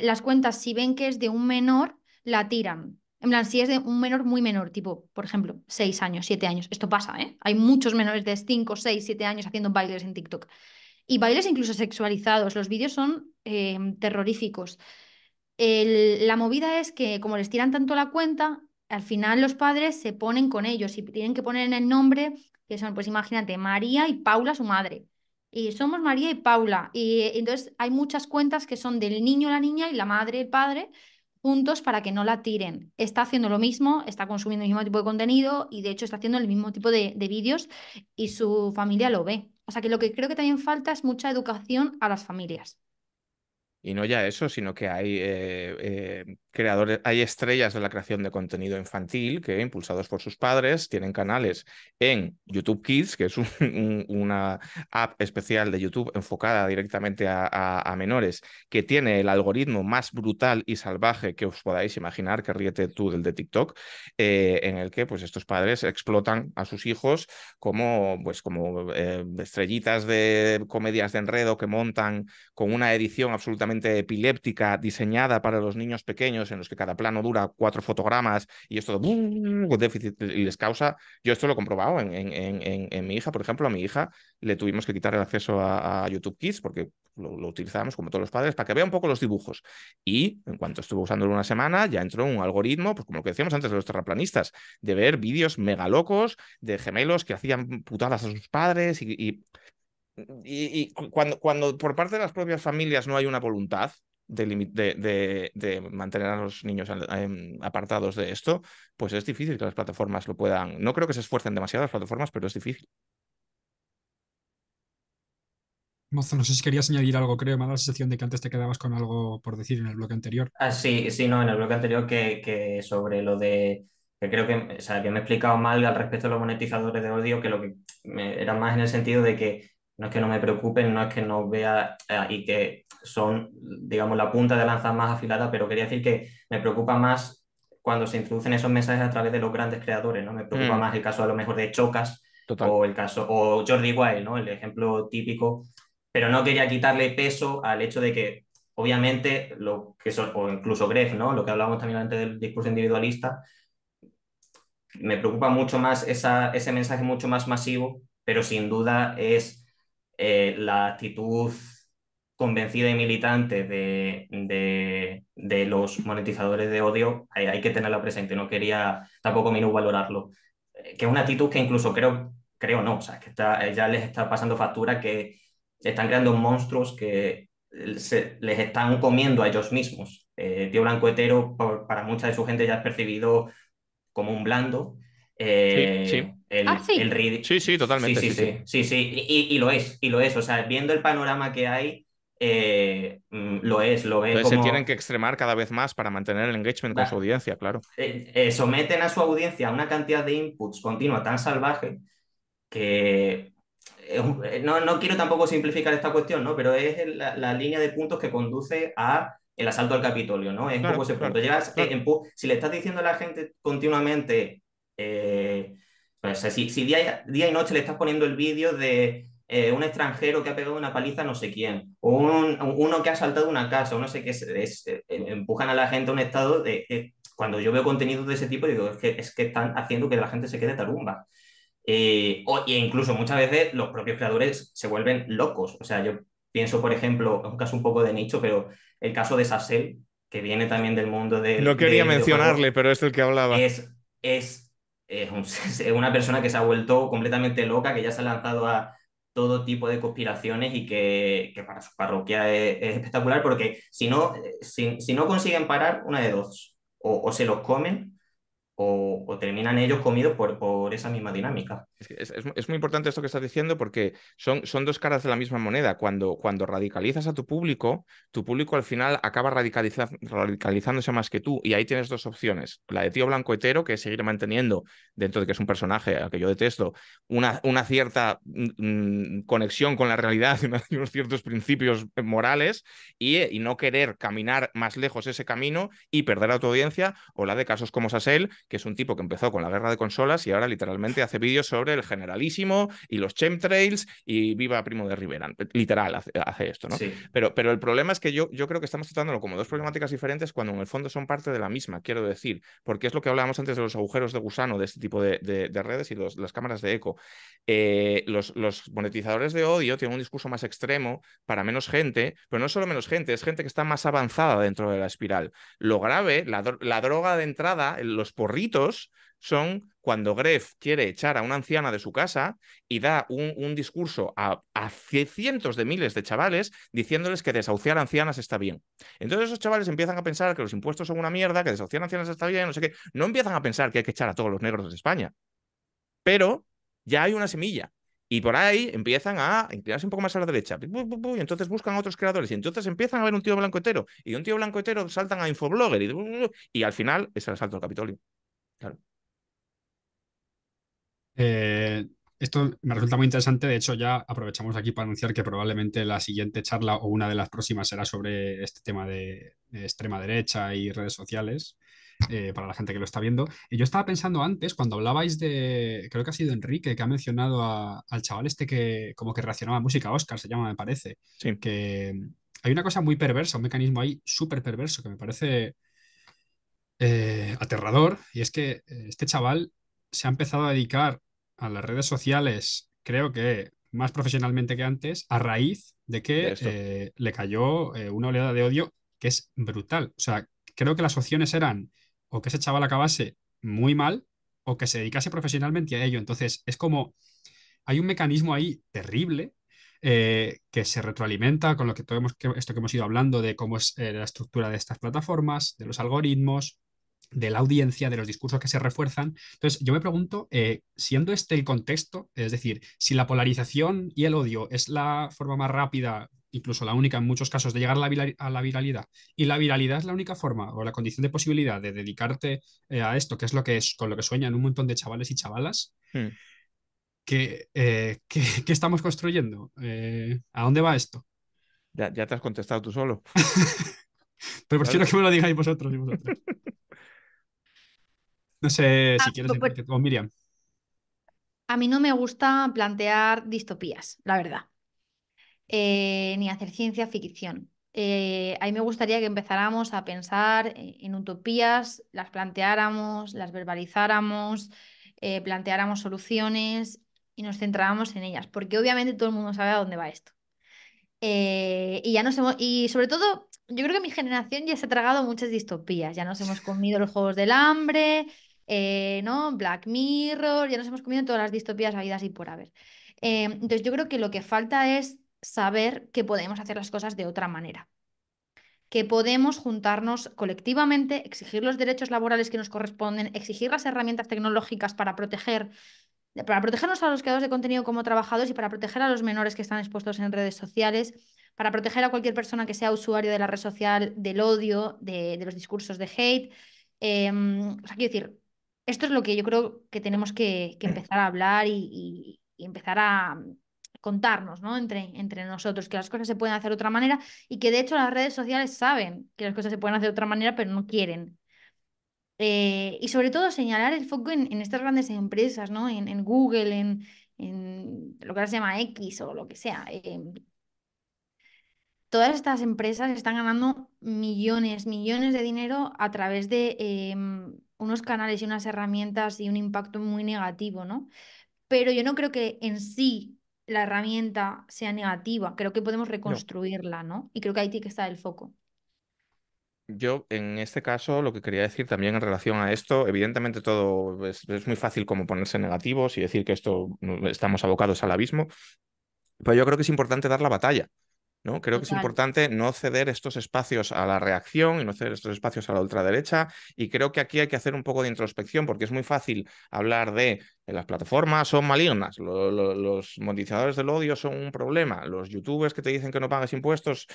Las cuentas, si ven que es de un menor, la tiran. En plan, si es de un menor muy menor, tipo, por ejemplo, 6 años, 7 años. Esto pasa, ¿eh? Hay muchos menores de 5, 6, 7 años haciendo bailes en TikTok. Y bailes incluso sexualizados. Los vídeos son terroríficos. La movida es que como les tiran tanto la cuenta, al final los padres se ponen con ellos y tienen que poner en el nombre, que son, pues imagínate, María y Paula, su madre. Y somos María y Paula. Y entonces hay muchas cuentas que son del niño, la niña y la madre, el padre, juntos para que no la tiren. Está haciendo lo mismo, está consumiendo el mismo tipo de contenido y de hecho está haciendo el mismo tipo de vídeos y su familia lo ve. O sea que lo que creo que también falta es mucha educación a las familias. Y no ya eso, sino que hay creadores, hay estrellas de la creación de contenido infantil que, impulsados por sus padres, tienen canales en YouTube Kids, que es una app especial de YouTube enfocada directamente a menores, que tiene el algoritmo más brutal y salvaje que os podáis imaginar, que ríete tú del de TikTok, en el que pues, estos padres explotan a sus hijos como, pues, como estrellitas de comedias de enredo que montan con una edición absolutamente epiléptica diseñada para los niños pequeños en los que cada plano dura 4 fotogramas y esto con déficit y les causa. Yo esto lo he comprobado en mi hija, por ejemplo, a mi hija le tuvimos que quitar el acceso a YouTube Kids porque lo utilizábamos como todos los padres para que vea un poco los dibujos. Y en cuanto estuve usándolo una semana, ya entró un algoritmo, pues como lo que decíamos antes de los terraplanistas, de ver vídeos mega locos de gemelos que hacían putadas a sus padres y cuando por parte de las propias familias no hay una voluntad de mantener a los niños apartados de esto, pues es difícil que las plataformas lo puedan. No creo que se esfuercen demasiado las plataformas, pero es difícil. Mozo, no sé si querías añadir algo, creo. Me da la sensación de que antes te quedabas con algo por decir en el bloque anterior. Ah, sí, sí, no, en el bloque anterior que sobre lo de, que creo que, o sea, que me he explicado mal al respecto de los monetizadores de audio, que lo que era más en el sentido de que no es que no me preocupen, no es que no vea y que son, digamos, la punta de lanza más afilada, pero quería decir que me preocupa más cuando se introducen esos mensajes a través de los grandes creadores, ¿no? Me preocupa Mm, más el caso a lo mejor de Chocas total, o el caso, o Jordi Wild, ¿no? El ejemplo típico, pero no quería quitarle peso al hecho de que obviamente, lo que son, o incluso Gref, ¿no? Lo que hablábamos también antes del discurso individualista, me preocupa mucho más ese mensaje mucho más masivo, pero sin duda es la actitud convencida y militante de los monetizadores de odio, hay que tenerla presente, no quería tampoco valorarlo. Que es una actitud que incluso creo no, o sea, que ya les está pasando factura, que están creando monstruos que les están comiendo a ellos mismos. Tío Blanco Hetero, para mucha de su gente ya es percibido como un blando. Sí, sí, Ah, sí. sí, sí, Sí, totalmente, sí, sí, sí. sí, sí, sí, y lo es, y lo es. O sea, viendo el panorama que hay, lo es, lo ve Entonces se tienen como que extremar cada vez más para mantener el engagement con su audiencia, claro. someten a su audiencia a una cantidad de inputs continua tan salvaje que no quiero tampoco simplificar esta cuestión, ¿no? Pero es la línea de puntos que conduce a el asalto al Capitolio, ¿no? Es un poco Claro, ese punto. claro, Llegas, claro. si le estás diciendo a la gente continuamente, pues, si día y noche le estás poniendo el vídeo de un extranjero que ha pegado una paliza a no sé quién, o uno que ha saltado una casa, o no sé qué, empujan a la gente a un estado de. Cuando yo veo contenido de ese tipo, digo, es que están haciendo que la gente se quede tarumba. E incluso muchas veces los propios creadores se vuelven locos. O sea, yo pienso, por ejemplo, es un caso un poco de nicho, pero el caso de Sassel, que viene también del mundo No quería del mencionarle, videojuego, pero es el que hablaba. es, es, es una persona que se ha vuelto completamente loca, que ya se ha lanzado a todo tipo de conspiraciones y que para su parroquia es espectacular, porque si no consiguen parar, una de dos, o se los comen o terminan ellos comidos por esa misma dinámica. Es muy importante esto que estás diciendo porque son dos caras de la misma moneda. Cuando radicalizas a tu público al final acaba radicalizándose más que tú. Y ahí tienes dos opciones. La de tío blanco hetero, que es seguir manteniendo, dentro de que es un personaje al que yo detesto, una cierta conexión con la realidad y unos ciertos principios morales y no querer caminar más lejos ese camino y perder a tu audiencia. O la de casos como Sassel, que es un tipo que empezó con la guerra de consolas y ahora literalmente hace vídeos sobre el generalísimo y los chemtrails y viva Primo de Rivera. Literal hace esto, ¿no? Sí. Pero el problema es que yo creo que estamos tratándolo como dos problemáticas diferentes cuando en el fondo son parte de la misma, quiero decir, porque es lo que hablábamos antes de los agujeros de gusano de este tipo de redes y las cámaras de eco. Los monetizadores de odio tienen un discurso más extremo para menos gente, pero no solo menos gente, es gente que está más avanzada dentro de la espiral. Lo grave, la droga de entrada, los porritos, son cuando Gref quiere echar a una anciana de su casa y da un discurso a cientos de miles de chavales diciéndoles que desahuciar ancianas está bien. Entonces esos chavales empiezan a pensar que los impuestos son una mierda, que desahuciar ancianas está bien, no sé qué. No empiezan a pensar que hay que echar a todos los negros de España. Pero ya hay una semilla. Y por ahí empiezan a inclinarse un poco más a la derecha. Y entonces buscan a otros creadores. Y entonces empiezan a ver un tío blanco hetero. Y de un tío blanco hetero saltan a Infoblogger. Y al final es el asalto al Capitolio. Claro. Esto me resulta muy interesante. De hecho, ya aprovechamos aquí para anunciar que probablemente la siguiente charla o una de las próximas será sobre este tema de extrema derecha y redes sociales, para la gente que lo está viendo. Y yo estaba pensando antes, cuando hablabais creo que ha sido Enrique, que ha mencionado al chaval este que como que reaccionaba a música, Oscar se llama, me parece, Sí. que hay una cosa muy perversa, un mecanismo ahí súper perverso que me parece aterrador, y es que este chaval se ha empezado a dedicar a las redes sociales, creo que más profesionalmente que antes, a raíz de De que esto. le cayó una oleada de odio que es brutal. O sea, creo que las opciones eran o que ese chaval acabase muy mal o que se dedicase profesionalmente a ello. Entonces, es como, hay un mecanismo ahí terrible, que se retroalimenta con lo que, esto que hemos ido hablando de cómo es la estructura de estas plataformas, de los algoritmos, de la audiencia, de los discursos que se refuerzan. Entonces, yo me pregunto, siendo este el contexto, es decir, si la polarización y el odio es la forma más rápida, incluso la única en muchos casos, de llegar a la viralidad, y la viralidad es la única forma o la condición de posibilidad de dedicarte a esto, que es lo que es con lo que sueñan un montón de chavales y chavalas, Hmm. ¿qué estamos construyendo? ¿A dónde va esto? Ya te has contestado tú solo. Pero prefiero ¿Vale? que me lo digáis vosotros y vosotras. No sé Ah, si quieres, Enrique, o Miriam. a mí no me gusta plantear distopías, la verdad. Ni hacer ciencia ficción. A mí me gustaría que empezáramos a pensar en utopías, las planteáramos, las verbalizáramos, planteáramos soluciones y nos centráramos en ellas, porque obviamente todo el mundo sabe a dónde va esto. Y ya nos hemos, y sobre todo, yo creo que mi generación ya se ha tragado muchas distopías. Ya nos hemos comido los Juegos del Hambre, ¿no? Black Mirror, ya nos hemos comido todas las distopías habidas y por haber. Entonces yo creo que lo que falta es saber que podemos hacer las cosas de otra manera, que podemos juntarnos colectivamente, exigir los derechos laborales que nos corresponden, exigir las herramientas tecnológicas para protegernos a los creadores de contenido como trabajadores y para proteger a los menores que están expuestos en redes sociales, para proteger a cualquier persona que sea usuario de la red social del odio, de los discursos de hate. O sea, quiero decir, esto es lo que yo creo que tenemos que empezar a hablar y empezar a contarnos, ¿no? Entre nosotros, que las cosas se pueden hacer de otra manera y que de hecho las redes sociales saben que las cosas se pueden hacer de otra manera, pero no quieren. Y sobre todo señalar el foco en estas grandes empresas, ¿no? En Google, en lo que ahora se llama X o lo que sea. Todas estas empresas están ganando millones, millones de dinero a través de unos canales y unas herramientas y un impacto muy negativo, ¿no? Pero yo no creo que en sí la herramienta sea negativa, creo que podemos No. reconstruirla, ¿no? Y creo que ahí tiene que estar el foco. Yo, en este caso, lo que quería decir también en relación a esto, evidentemente todo es muy fácil como ponerse negativos y decir que esto estamos abocados al abismo, pero yo creo que es importante dar la batalla. ¿No? Creo que es Total, importante no ceder estos espacios a la reacción y no ceder estos espacios a la ultraderecha. Y creo que aquí hay que hacer un poco de introspección porque es muy fácil hablar de las plataformas son malignas, los monetizadores del odio son un problema, los youtubers que te dicen que no pagas impuestos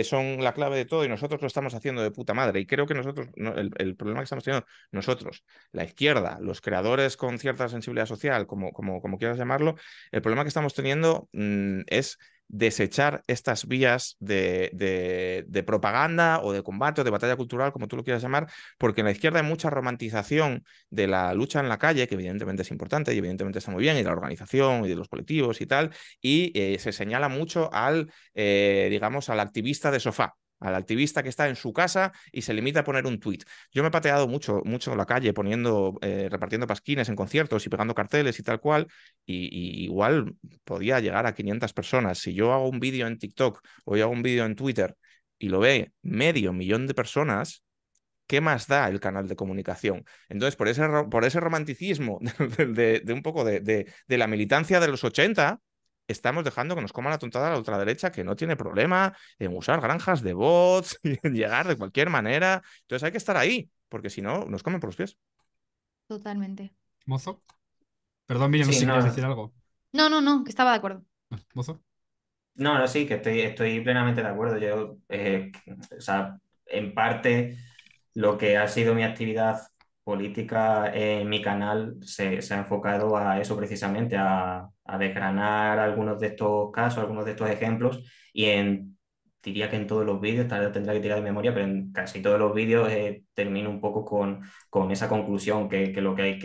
son la clave de todo y nosotros lo estamos haciendo de puta madre. Y creo que nosotros, no, el problema que estamos teniendo nosotros, la izquierda, los creadores con cierta sensibilidad social, como quieras llamarlo, el problema que estamos teniendo es desechar estas vías de propaganda o de combate o de batalla cultural, como tú lo quieras llamar, porque en la izquierda hay mucha romantización de la lucha en la calle, que evidentemente es importante y evidentemente está muy bien, y de la organización y de los colectivos y tal, y se señala mucho digamos, al activista de sofá, al activista que está en su casa y se limita a poner un tuit. Yo me he pateado mucho, mucho la calle repartiendo pasquines en conciertos y pegando carteles y tal cual, y igual podía llegar a 500 personas. Si yo hago un vídeo en TikTok o yo hago un vídeo en Twitter y lo ve 500.000 de personas, ¿qué más da el canal de comunicación? Entonces, por ese romanticismo de un poco de la militancia de los 80, estamos dejando que nos coma la tontada la ultraderecha, que no tiene problema en usar granjas de bots y en llegar de cualquier manera. Entonces hay que estar ahí, porque si no, nos comen por los pies. totalmente. ¿Mozo? Perdón, Miriam, no sé Sí, si querías no, decir algo. No, no, no, que estaba de acuerdo. ¿Mozo? no, no, sí, que estoy plenamente de acuerdo. Yo, o sea, en parte lo que ha sido mi actividad política en mi canal se ha enfocado a eso precisamente, a desgranar algunos de estos casos, algunos de estos ejemplos, y diría que en todos los vídeos, tal vez tendrá que tirar de memoria, pero en casi todos los vídeos termino un poco con esa conclusión, que lo que hay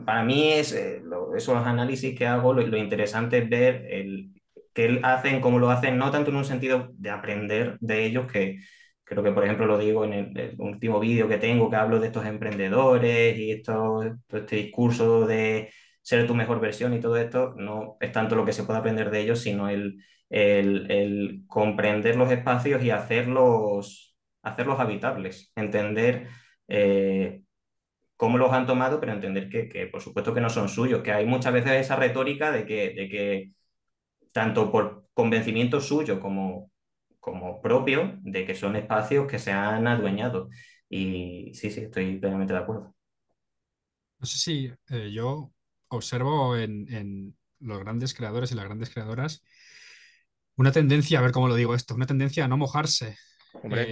para mí es esos análisis que hago, lo interesante es ver qué hacen, cómo lo hacen, no tanto en un sentido de aprender de ellos, que creo que, por ejemplo, lo digo en el último vídeo que tengo, que hablo de estos emprendedores y todo este discurso de ser tu mejor versión y todo esto, no es tanto lo que se puede aprender de ellos, sino el comprender los espacios y hacerlos habitables, entender cómo los han tomado, pero entender que, por supuesto que no son suyos, que hay muchas veces esa retórica de que tanto por convencimiento suyo como propio, de que son espacios que se han adueñado. Y sí, sí, estoy plenamente de acuerdo. No sé si yo observo en los grandes creadores y las grandes creadoras una tendencia, a ver cómo lo digo esto, una tendencia a no mojarse. Hombre,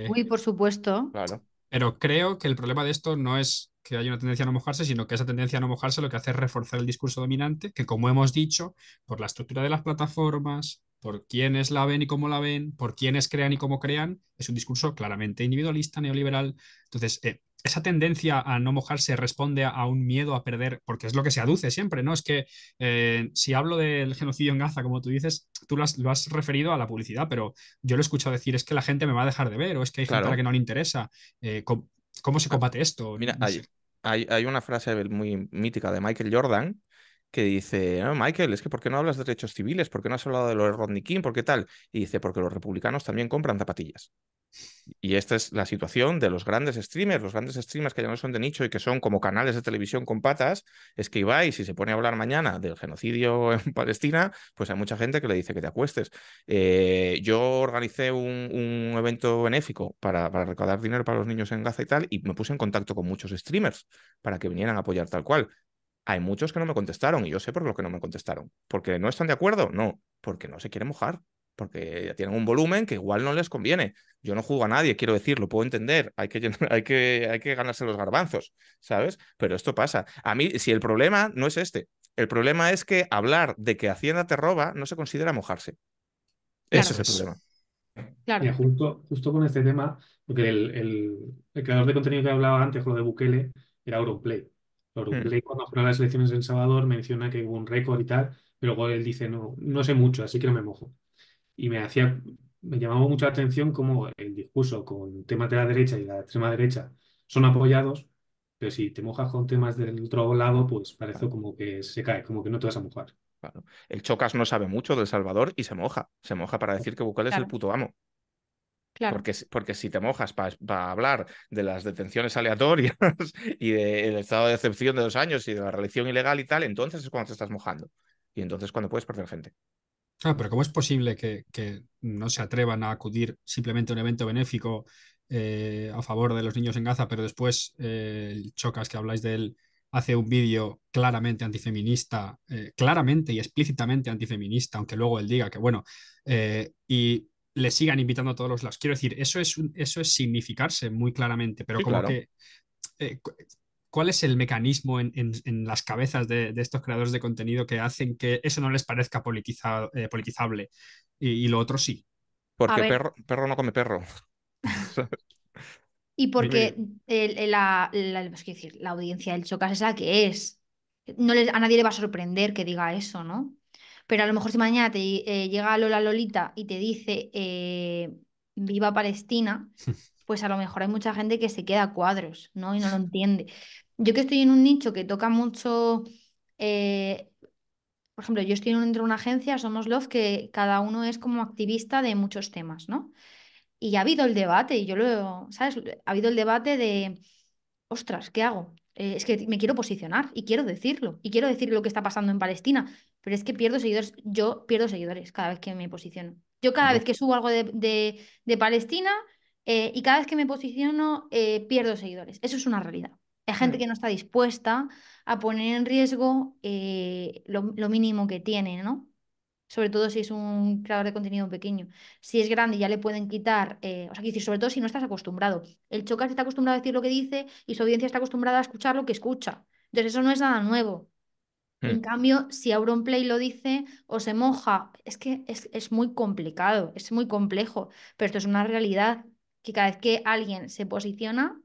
Eh, Uy, por supuesto. claro. Pero creo que el problema de esto no es que haya una tendencia a no mojarse, sino que esa tendencia a no mojarse lo que hace es reforzar el discurso dominante, que como hemos dicho, por la estructura de las plataformas, por quienes la ven y cómo la ven, por quienes crean y cómo crean, es un discurso claramente individualista, neoliberal. Entonces, esa tendencia a no mojarse responde a un miedo a perder, porque es lo que se aduce siempre, ¿no? Es que si hablo del genocidio en Gaza, como tú dices, tú lo has referido a la publicidad, pero yo lo he escuchado decir, es que la gente me va a dejar de ver, o es que hay gente a la que Claro. no le interesa. ¿Cómo se Ah, combate esto? mira, No sé. hay una frase muy mítica de Michael Jordan que dice, no, Michael, es que ¿por qué no hablas de derechos civiles? ¿Por qué no has hablado de lo de Rodney King? ¿Por qué tal? Y dice, porque los republicanos también compran zapatillas. Y esta es la situación de los grandes streamers que ya no son de nicho y que son como canales de televisión con patas, es que Ibai, si se pone a hablar mañana del genocidio en Palestina, pues hay mucha gente que le dice que te acuestes. Yo organicé un evento benéfico para recaudar dinero para los niños en Gaza y tal, y me puse en contacto con muchos streamers para que vinieran a apoyar tal cual. Hay muchos que no me contestaron y yo sé por lo que no me contestaron. ¿Porque no están de acuerdo? No, porque no se quieren mojar, porque ya tienen un volumen que igual no les conviene. Yo no juzgo a nadie, quiero decir, lo puedo entender, hay que ganarse los garbanzos, ¿sabes? Pero esto pasa. A mí, si el problema no es este, el problema es que hablar de que Hacienda te roba no se considera mojarse. Ese Claro, es el Pues, problema. Mira, claro, justo con este tema, porque el creador de contenido que hablaba antes, lo de Bukele, era Auronplay. Mm. Auronplay, cuando fueron las elecciones en El Salvador, menciona que hubo un récord y tal, pero luego él dice, no, no sé mucho, así que no me mojo. Y me llamaba mucho la atención cómo el discurso con temas de la derecha y la extrema derecha son apoyados, pero si te mojas con temas del otro lado, pues parece Claro, como que se cae, como que no te vas a mojar. claro. El Chocas no sabe mucho del Salvador y se moja. Se moja para decir que Bukele es el claro, puto amo. claro. Porque si te mojas para hablar de las detenciones aleatorias y del estado de excepción de 2 años y de la reelección ilegal y tal, entonces es cuando te estás mojando. Y entonces es cuando puedes perder gente. claro, pero ¿cómo es posible que no se atrevan a acudir simplemente a un evento benéfico a favor de los niños en Gaza, pero después el Chocas, que habláis de él, hace un vídeo claramente antifeminista, claramente y explícitamente antifeminista, aunque luego él diga que bueno, y le sigan invitando a todos los lados? Quiero decir, eso es significarse muy claramente, pero Sí, como claro. que ¿cuál es el mecanismo en las cabezas de estos creadores de contenido que hacen que eso no les parezca politizable y lo otro sí? A Porque ver, perro no come perro. y Dime, porque dime. es decir, la audiencia del Chocas es la que es. No a nadie le va a sorprender que diga eso, ¿no? Pero a lo mejor si mañana te llega Lola Lolita y te dice Viva Palestina, pues a lo mejor hay mucha gente que se queda a cuadros, ¿no? Y no lo entiende. Yo que estoy en un nicho que toca mucho, eh, por ejemplo, yo estoy dentro de una agencia, Somos Love, que cada uno es como activista de muchos temas, ¿no? Y ha habido el debate, y yo lo, ¿sabes? Ha habido el debate de, ostras, ¿qué hago? Es que me quiero posicionar y quiero decirlo, y quiero decir lo que está pasando en Palestina, pero es que pierdo seguidores, yo pierdo seguidores cada vez que me posiciono. Yo cada vez Bueno, que subo algo de Palestina y cada vez que me posiciono pierdo seguidores. Eso es una realidad. Hay gente que no está dispuesta a poner en riesgo lo mínimo que tiene, ¿no? Sobre todo si es un creador de contenido pequeño. Si es grande, ya le pueden quitar, o sea, quiero decir, sobre todo si no estás acostumbrado. El Chocas está acostumbrado a decir lo que dice y su audiencia está acostumbrada a escuchar lo que escucha. Entonces, eso no es nada nuevo. En mm. cambio, si Auronplay lo dice o se moja, es que es muy complicado, es muy complejo, pero esto es una realidad que cada vez que alguien se posiciona,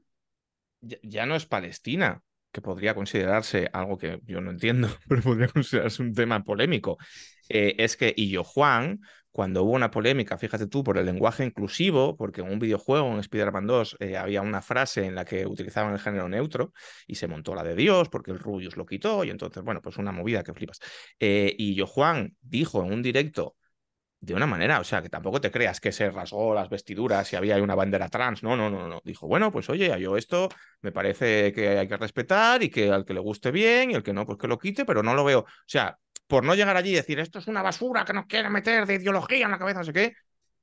Ya no es Palestina, que podría considerarse algo que yo no entiendo, pero podría considerarse un tema polémico. Es que Illo Juan, cuando hubo una polémica, fíjate tú, por el lenguaje inclusivo, porque en un videojuego, en Spider-Man 2, había una frase en la que utilizaban el género neutro y se montó la de Dios porque el Rubius lo quitó y entonces, bueno, pues una movida que flipas. Illo Juan dijo en un directo de una manera, o sea, que tampoco te creas que se rasgó las vestiduras y había ahí una bandera trans. No, no, no, no. Dijo, bueno, pues oye, yo esto me parece que hay que respetar y que al que le guste bien y el que no, pues que lo quite, pero no lo veo. O sea, por no llegar allí y decir, esto es una basura que nos quiere meter de ideología en la cabeza, no sé qué,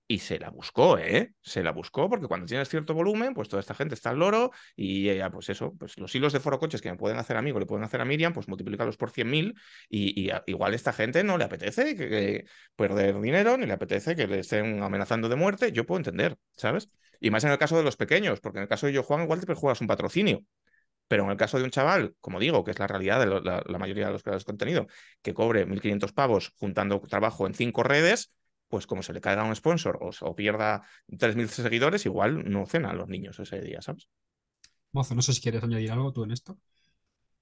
y se la buscó, ¿eh? Se la buscó porque cuando tienes cierto volumen, pues toda esta gente está al loro y pues eso, pues los hilos de foro coches que me pueden hacer a mí o le pueden hacer a Miriam, pues multiplícalos por 100.000 igual a esta gente no le apetece que perder dinero ni le apetece que le estén amenazando de muerte. Yo puedo entender, ¿sabes? Y más en el caso de los pequeños, porque en el caso de Yo Juan igual te juegas un patrocinio. Pero en el caso de un chaval, como digo, que es la realidad de la mayoría de los creadores de contenido, que cobre 1.500 pavos juntando trabajo en 5 redes, pues como se le caiga un sponsor o pierda 3.000 seguidores, igual no cena a los niños ese día, ¿sabes? Mozo, no sé si quieres añadir algo tú en esto.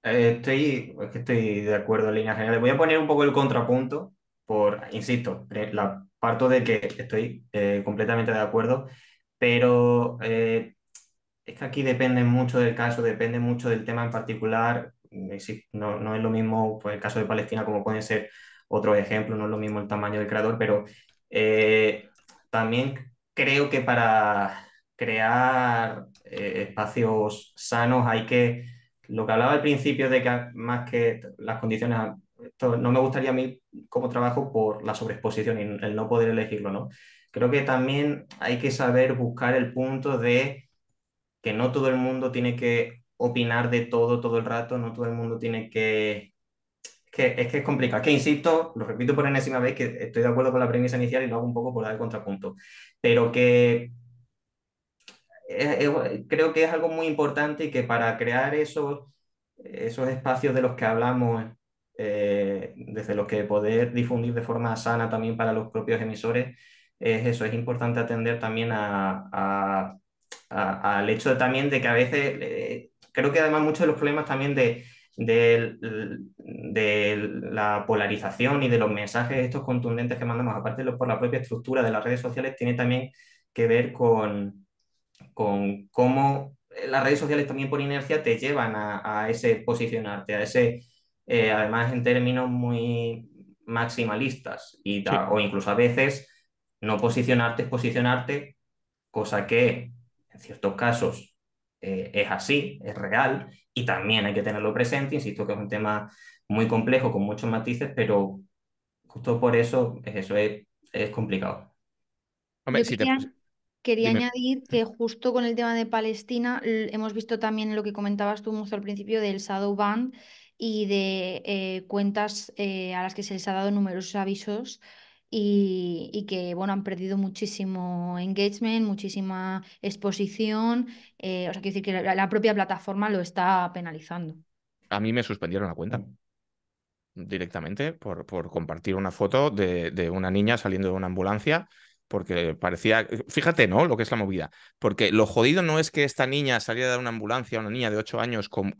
Es que estoy de acuerdo en líneas generales. Voy a poner un poco el contrapunto insisto, la parto de que estoy completamente de acuerdo, pero es que aquí depende mucho del caso, depende mucho del tema en particular. no es lo mismo pues, el caso de Palestina como pueden ser otros ejemplos, no es lo mismo el tamaño del creador, pero también creo que para crear espacios sanos hay que, lo que hablaba al principio de que más que las condiciones, esto no me gustaría a mí como trabajo por la sobreexposición y el no poder elegirlo, ¿no? Creo que también hay que saber buscar el punto de que no todo el mundo tiene que opinar de todo el rato, no todo el mundo tiene es que es complicado. Es que insisto, lo repito por enésima vez, que estoy de acuerdo con la premisa inicial y lo hago un poco por dar el contrapunto. Pero que creo que es algo muy importante y que para crear esos espacios de los que hablamos, desde los que poder difundir de forma sana también para los propios emisores, es eso, es importante atender también al hecho también de que a veces, creo que además muchos de los problemas también de, de la polarización y de los mensajes estos contundentes que mandamos, aparte por la propia estructura de las redes sociales, tiene también que ver con cómo las redes sociales también por inercia te llevan a ese posicionarte, a ese, además en términos muy maximalistas Sí. o incluso a veces no posicionarte es posicionarte, cosa que en ciertos casos es así, es real y también hay que tenerlo presente, insisto que es un tema muy complejo con muchos matices, pero justo por eso es complicado. Hombre, Yo si te... quería Dime. añadir que justo con el tema de Palestina hemos visto también lo que comentabas tú, Muzo, al principio del shadow ban y de cuentas a las que se les ha dado numerosos avisos y que bueno, han perdido muchísimo engagement, muchísima exposición. O sea, quiero decir que la propia plataforma lo está penalizando. A mí me suspendieron la cuenta directamente por compartir una foto de una niña saliendo de una ambulancia, porque parecía, fíjate, ¿no? Lo que es la movida, porque lo jodido no es que esta niña saliera de una ambulancia, una niña de 8 años con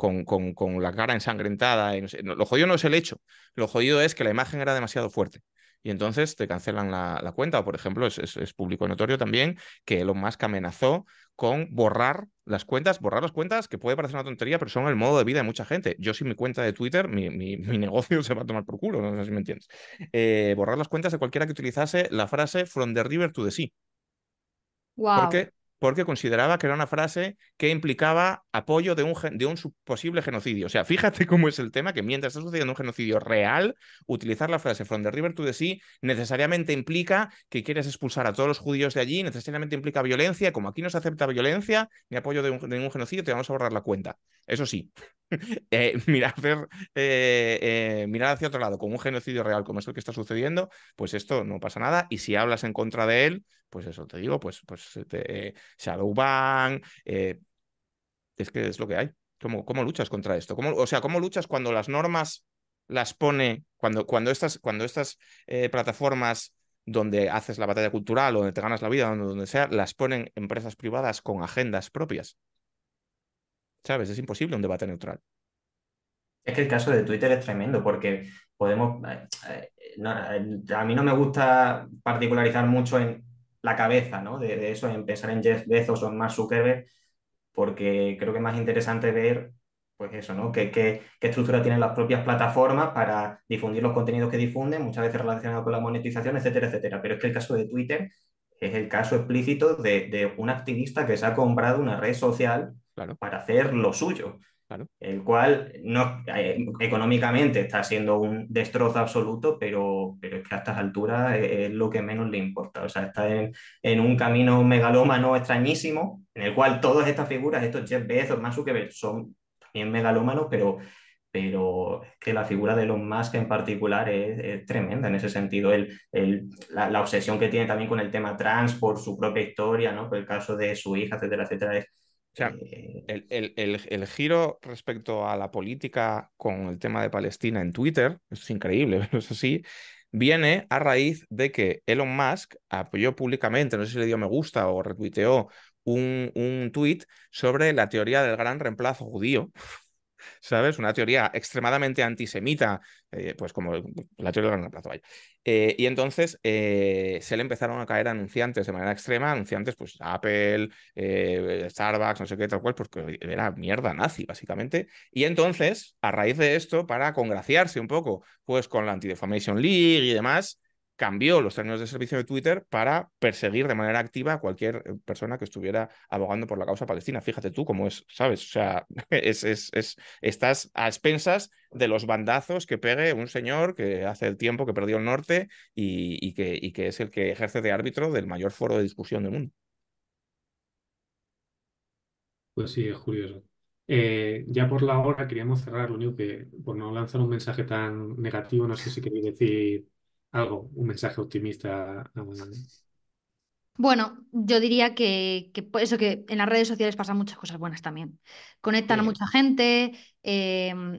la cara ensangrentada, y no sé, lo jodido no es el hecho, lo jodido es que la imagen era demasiado fuerte. Y entonces te cancelan la cuenta. O, por ejemplo, es público notorio también que Elon Musk amenazó con borrar las cuentas, que puede parecer una tontería, pero son el modo de vida de mucha gente. Yo sin mi cuenta de Twitter, mi negocio se va a tomar por culo, no sé si me entiendes. Borrar las cuentas de cualquiera que utilizase la frase from the river to the sea. Wow. Porque, porque consideraba que era una frase que implicaba apoyo de un posible genocidio. O sea, fíjate cómo es el tema, que mientras está sucediendo un genocidio real, utilizar la frase from the river to the sea necesariamente implica que quieres expulsar a todos los judíos de allí, necesariamente implica violencia. Como aquí no se acepta violencia ni apoyo de un genocidio, te vamos a borrar la cuenta. Eso sí, mirar hacia otro lado con un genocidio real como es el que está sucediendo, pues esto no pasa nada. Y si hablas en contra de él, pues eso te digo, Shadowban, es que es lo que hay. ¿Cómo luchas contra esto? O sea, ¿cómo luchas cuando las normas las pone, cuando estas plataformas donde haces la batalla cultural o donde te ganas la vida, donde sea, las ponen empresas privadas con agendas propias? ¿Sabes? Es imposible un debate neutral. Es que el caso de Twitter es tremendo porque podemos... a mí no me gusta particularizar mucho en la cabeza, ¿no? De eso, en pensar en Jeff Bezos o en Mark Zuckerberg, porque creo que es más interesante ver, pues eso, ¿no? Qué estructura tienen las propias plataformas para difundir los contenidos que difunden, muchas veces relacionados con la monetización, etcétera, etcétera. Pero es que el caso de Twitter es el caso explícito de un activista que se ha comprado una red social Claro, para hacer lo suyo, claro. el cual no, económicamente está siendo un destrozo absoluto, pero es que a estas alturas es lo que menos le importa. O sea, está en un camino megalómano extrañísimo, en el cual todas estas figuras, estos Jeff Bezos, Mark Zuckerberg, son también megalómanos, pero es que la figura de Elon Musk en particular es tremenda en ese sentido. La obsesión que tiene también con el tema trans por su propia historia, ¿no? Por el caso de su hija, etcétera, etcétera, O sea, el giro respecto a la política con el tema de Palestina en Twitter, eso es increíble, pero eso sí, viene a raíz de que Elon Musk apoyó públicamente, no sé si le dio me gusta o retuiteó un tuit sobre la teoría del gran reemplazo judío, ¿sabes? Una teoría extremadamente antisemita, pues como la teoría del gran reemplazo, vaya. Y entonces se le empezaron a caer anunciantes de manera extrema, anunciantes, pues Apple, Starbucks, no sé qué, tal cual, porque era mierda nazi, básicamente. Y entonces, a raíz de esto, para congraciarse un poco, pues con la Anti-Defamation League y demás, cambió los términos de servicio de Twitter para perseguir de manera activa a cualquier persona que estuviera abogando por la causa palestina. Fíjate tú cómo es, ¿sabes? O sea, estás a expensas de los bandazos que pegue un señor que hace el tiempo que perdió el norte y que es el que ejerce de árbitro del mayor foro de discusión del mundo. Pues sí, es curioso. Ya por la hora queríamos cerrar, lo único que, por no lanzar un mensaje tan negativo, no sé si queréis decir algo, un mensaje optimista. Bueno, yo diría pues eso, que en las redes sociales pasan muchas cosas buenas también. Conectan a Sí, mucha gente,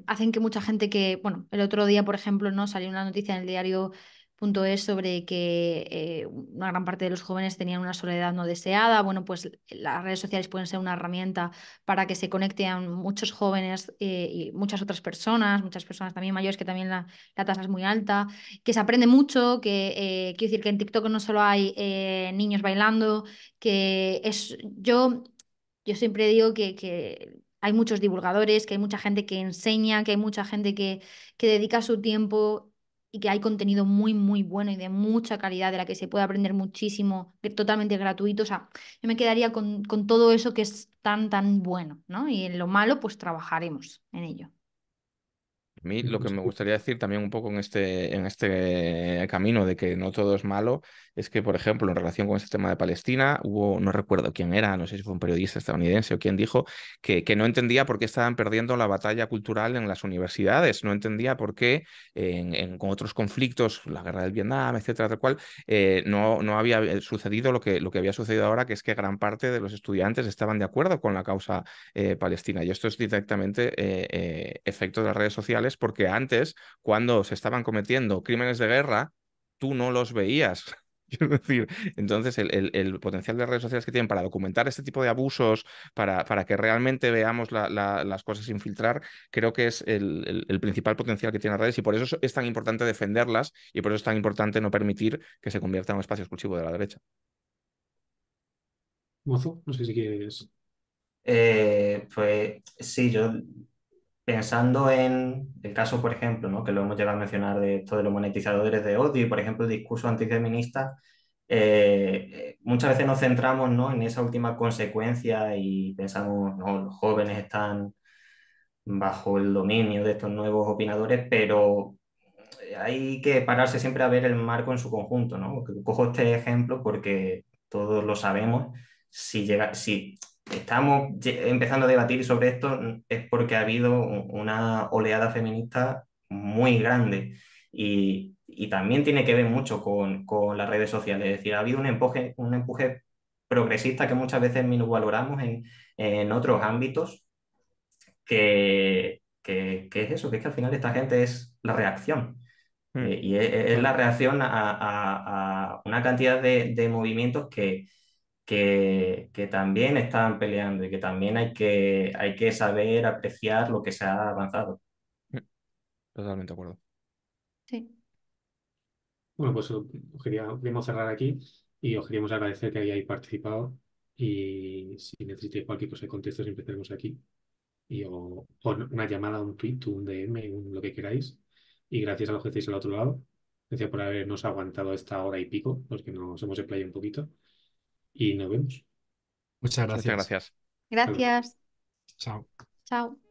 hacen que mucha gente que, bueno, el otro día, por ejemplo, no salió una noticia en el diario.es sobre que una gran parte de los jóvenes tenían una soledad no deseada. Bueno, pues las redes sociales pueden ser una herramienta para que se conecten muchos jóvenes y muchas personas también mayores, que también la tasa es muy alta, que se aprende mucho, quiero decir que en TikTok no solo hay niños bailando, que es yo siempre digo que hay muchos divulgadores, que hay mucha gente que enseña, que hay mucha gente que dedica su tiempo y que hay contenido muy, muy bueno y de mucha calidad, de la que se puede aprender muchísimo, que totalmente gratuito. O sea, yo me quedaría con todo eso que es tan, tan bueno, ¿no? Y en lo malo, pues trabajaremos en ello. A mí lo que pues, me gustaría decir también un poco en este camino de que no todo es malo es que, por ejemplo, en relación con este tema de Palestina, hubo, no recuerdo quién era, no sé si fue un periodista estadounidense o quién dijo que no entendía por qué estaban perdiendo la batalla cultural en las universidades, no entendía por qué con otros conflictos, la guerra del Vietnam, etcétera, tal cual, no había sucedido lo que había sucedido ahora, que es que gran parte de los estudiantes estaban de acuerdo con la causa palestina. Y esto es directamente efecto de las redes sociales, porque antes, cuando se estaban cometiendo crímenes de guerra, tú no los veías. Quiero decir, entonces el potencial de redes sociales que tienen para documentar este tipo de abusos, para que realmente veamos las cosas sin filtrar, creo que es el principal potencial que tienen las redes y por eso es tan importante defenderlas y por eso es tan importante no permitir que se convierta en un espacio exclusivo de la derecha. Mozo, no sé si quieres. Pues sí, yo pensando en el caso, por ejemplo, ¿no? Que lo hemos llegado a mencionar de esto de los monetizadores de odio y, por ejemplo, el discurso antifeminista, muchas veces nos centramos, ¿no? En esa última consecuencia y pensamos, no, los jóvenes están bajo el dominio de estos nuevos opinadores, pero hay que pararse siempre a ver el marco en su conjunto, ¿no? Cojo este ejemplo porque todos lo sabemos. Si estamos empezando a debatir sobre esto, es porque ha habido una oleada feminista muy grande y también tiene que ver mucho con las redes sociales. Es decir, ha habido un empuje progresista que muchas veces minusvaloramos en otros ámbitos que es eso, que es que al final esta gente es la reacción. Mm, Y es la Claro. reacción a una cantidad de movimientos que también están peleando y que también hay que saber apreciar lo que se ha avanzado. mm, totalmente de acuerdo. Sí. Bueno, pues queríamos cerrar aquí y os queríamos agradecer que hayáis participado y si necesitáis cualquier cosa de contexto siempre tenemos aquí o una llamada, un tweet, un DM, lo que queráis y gracias a los que estáis al otro lado, gracias por habernos aguantado esta hora y pico, porque nos hemos explayado un poquito y nos vemos. Muchas Muchas gracias. gracias. Hasta luego. Gracias. Chao. Chao.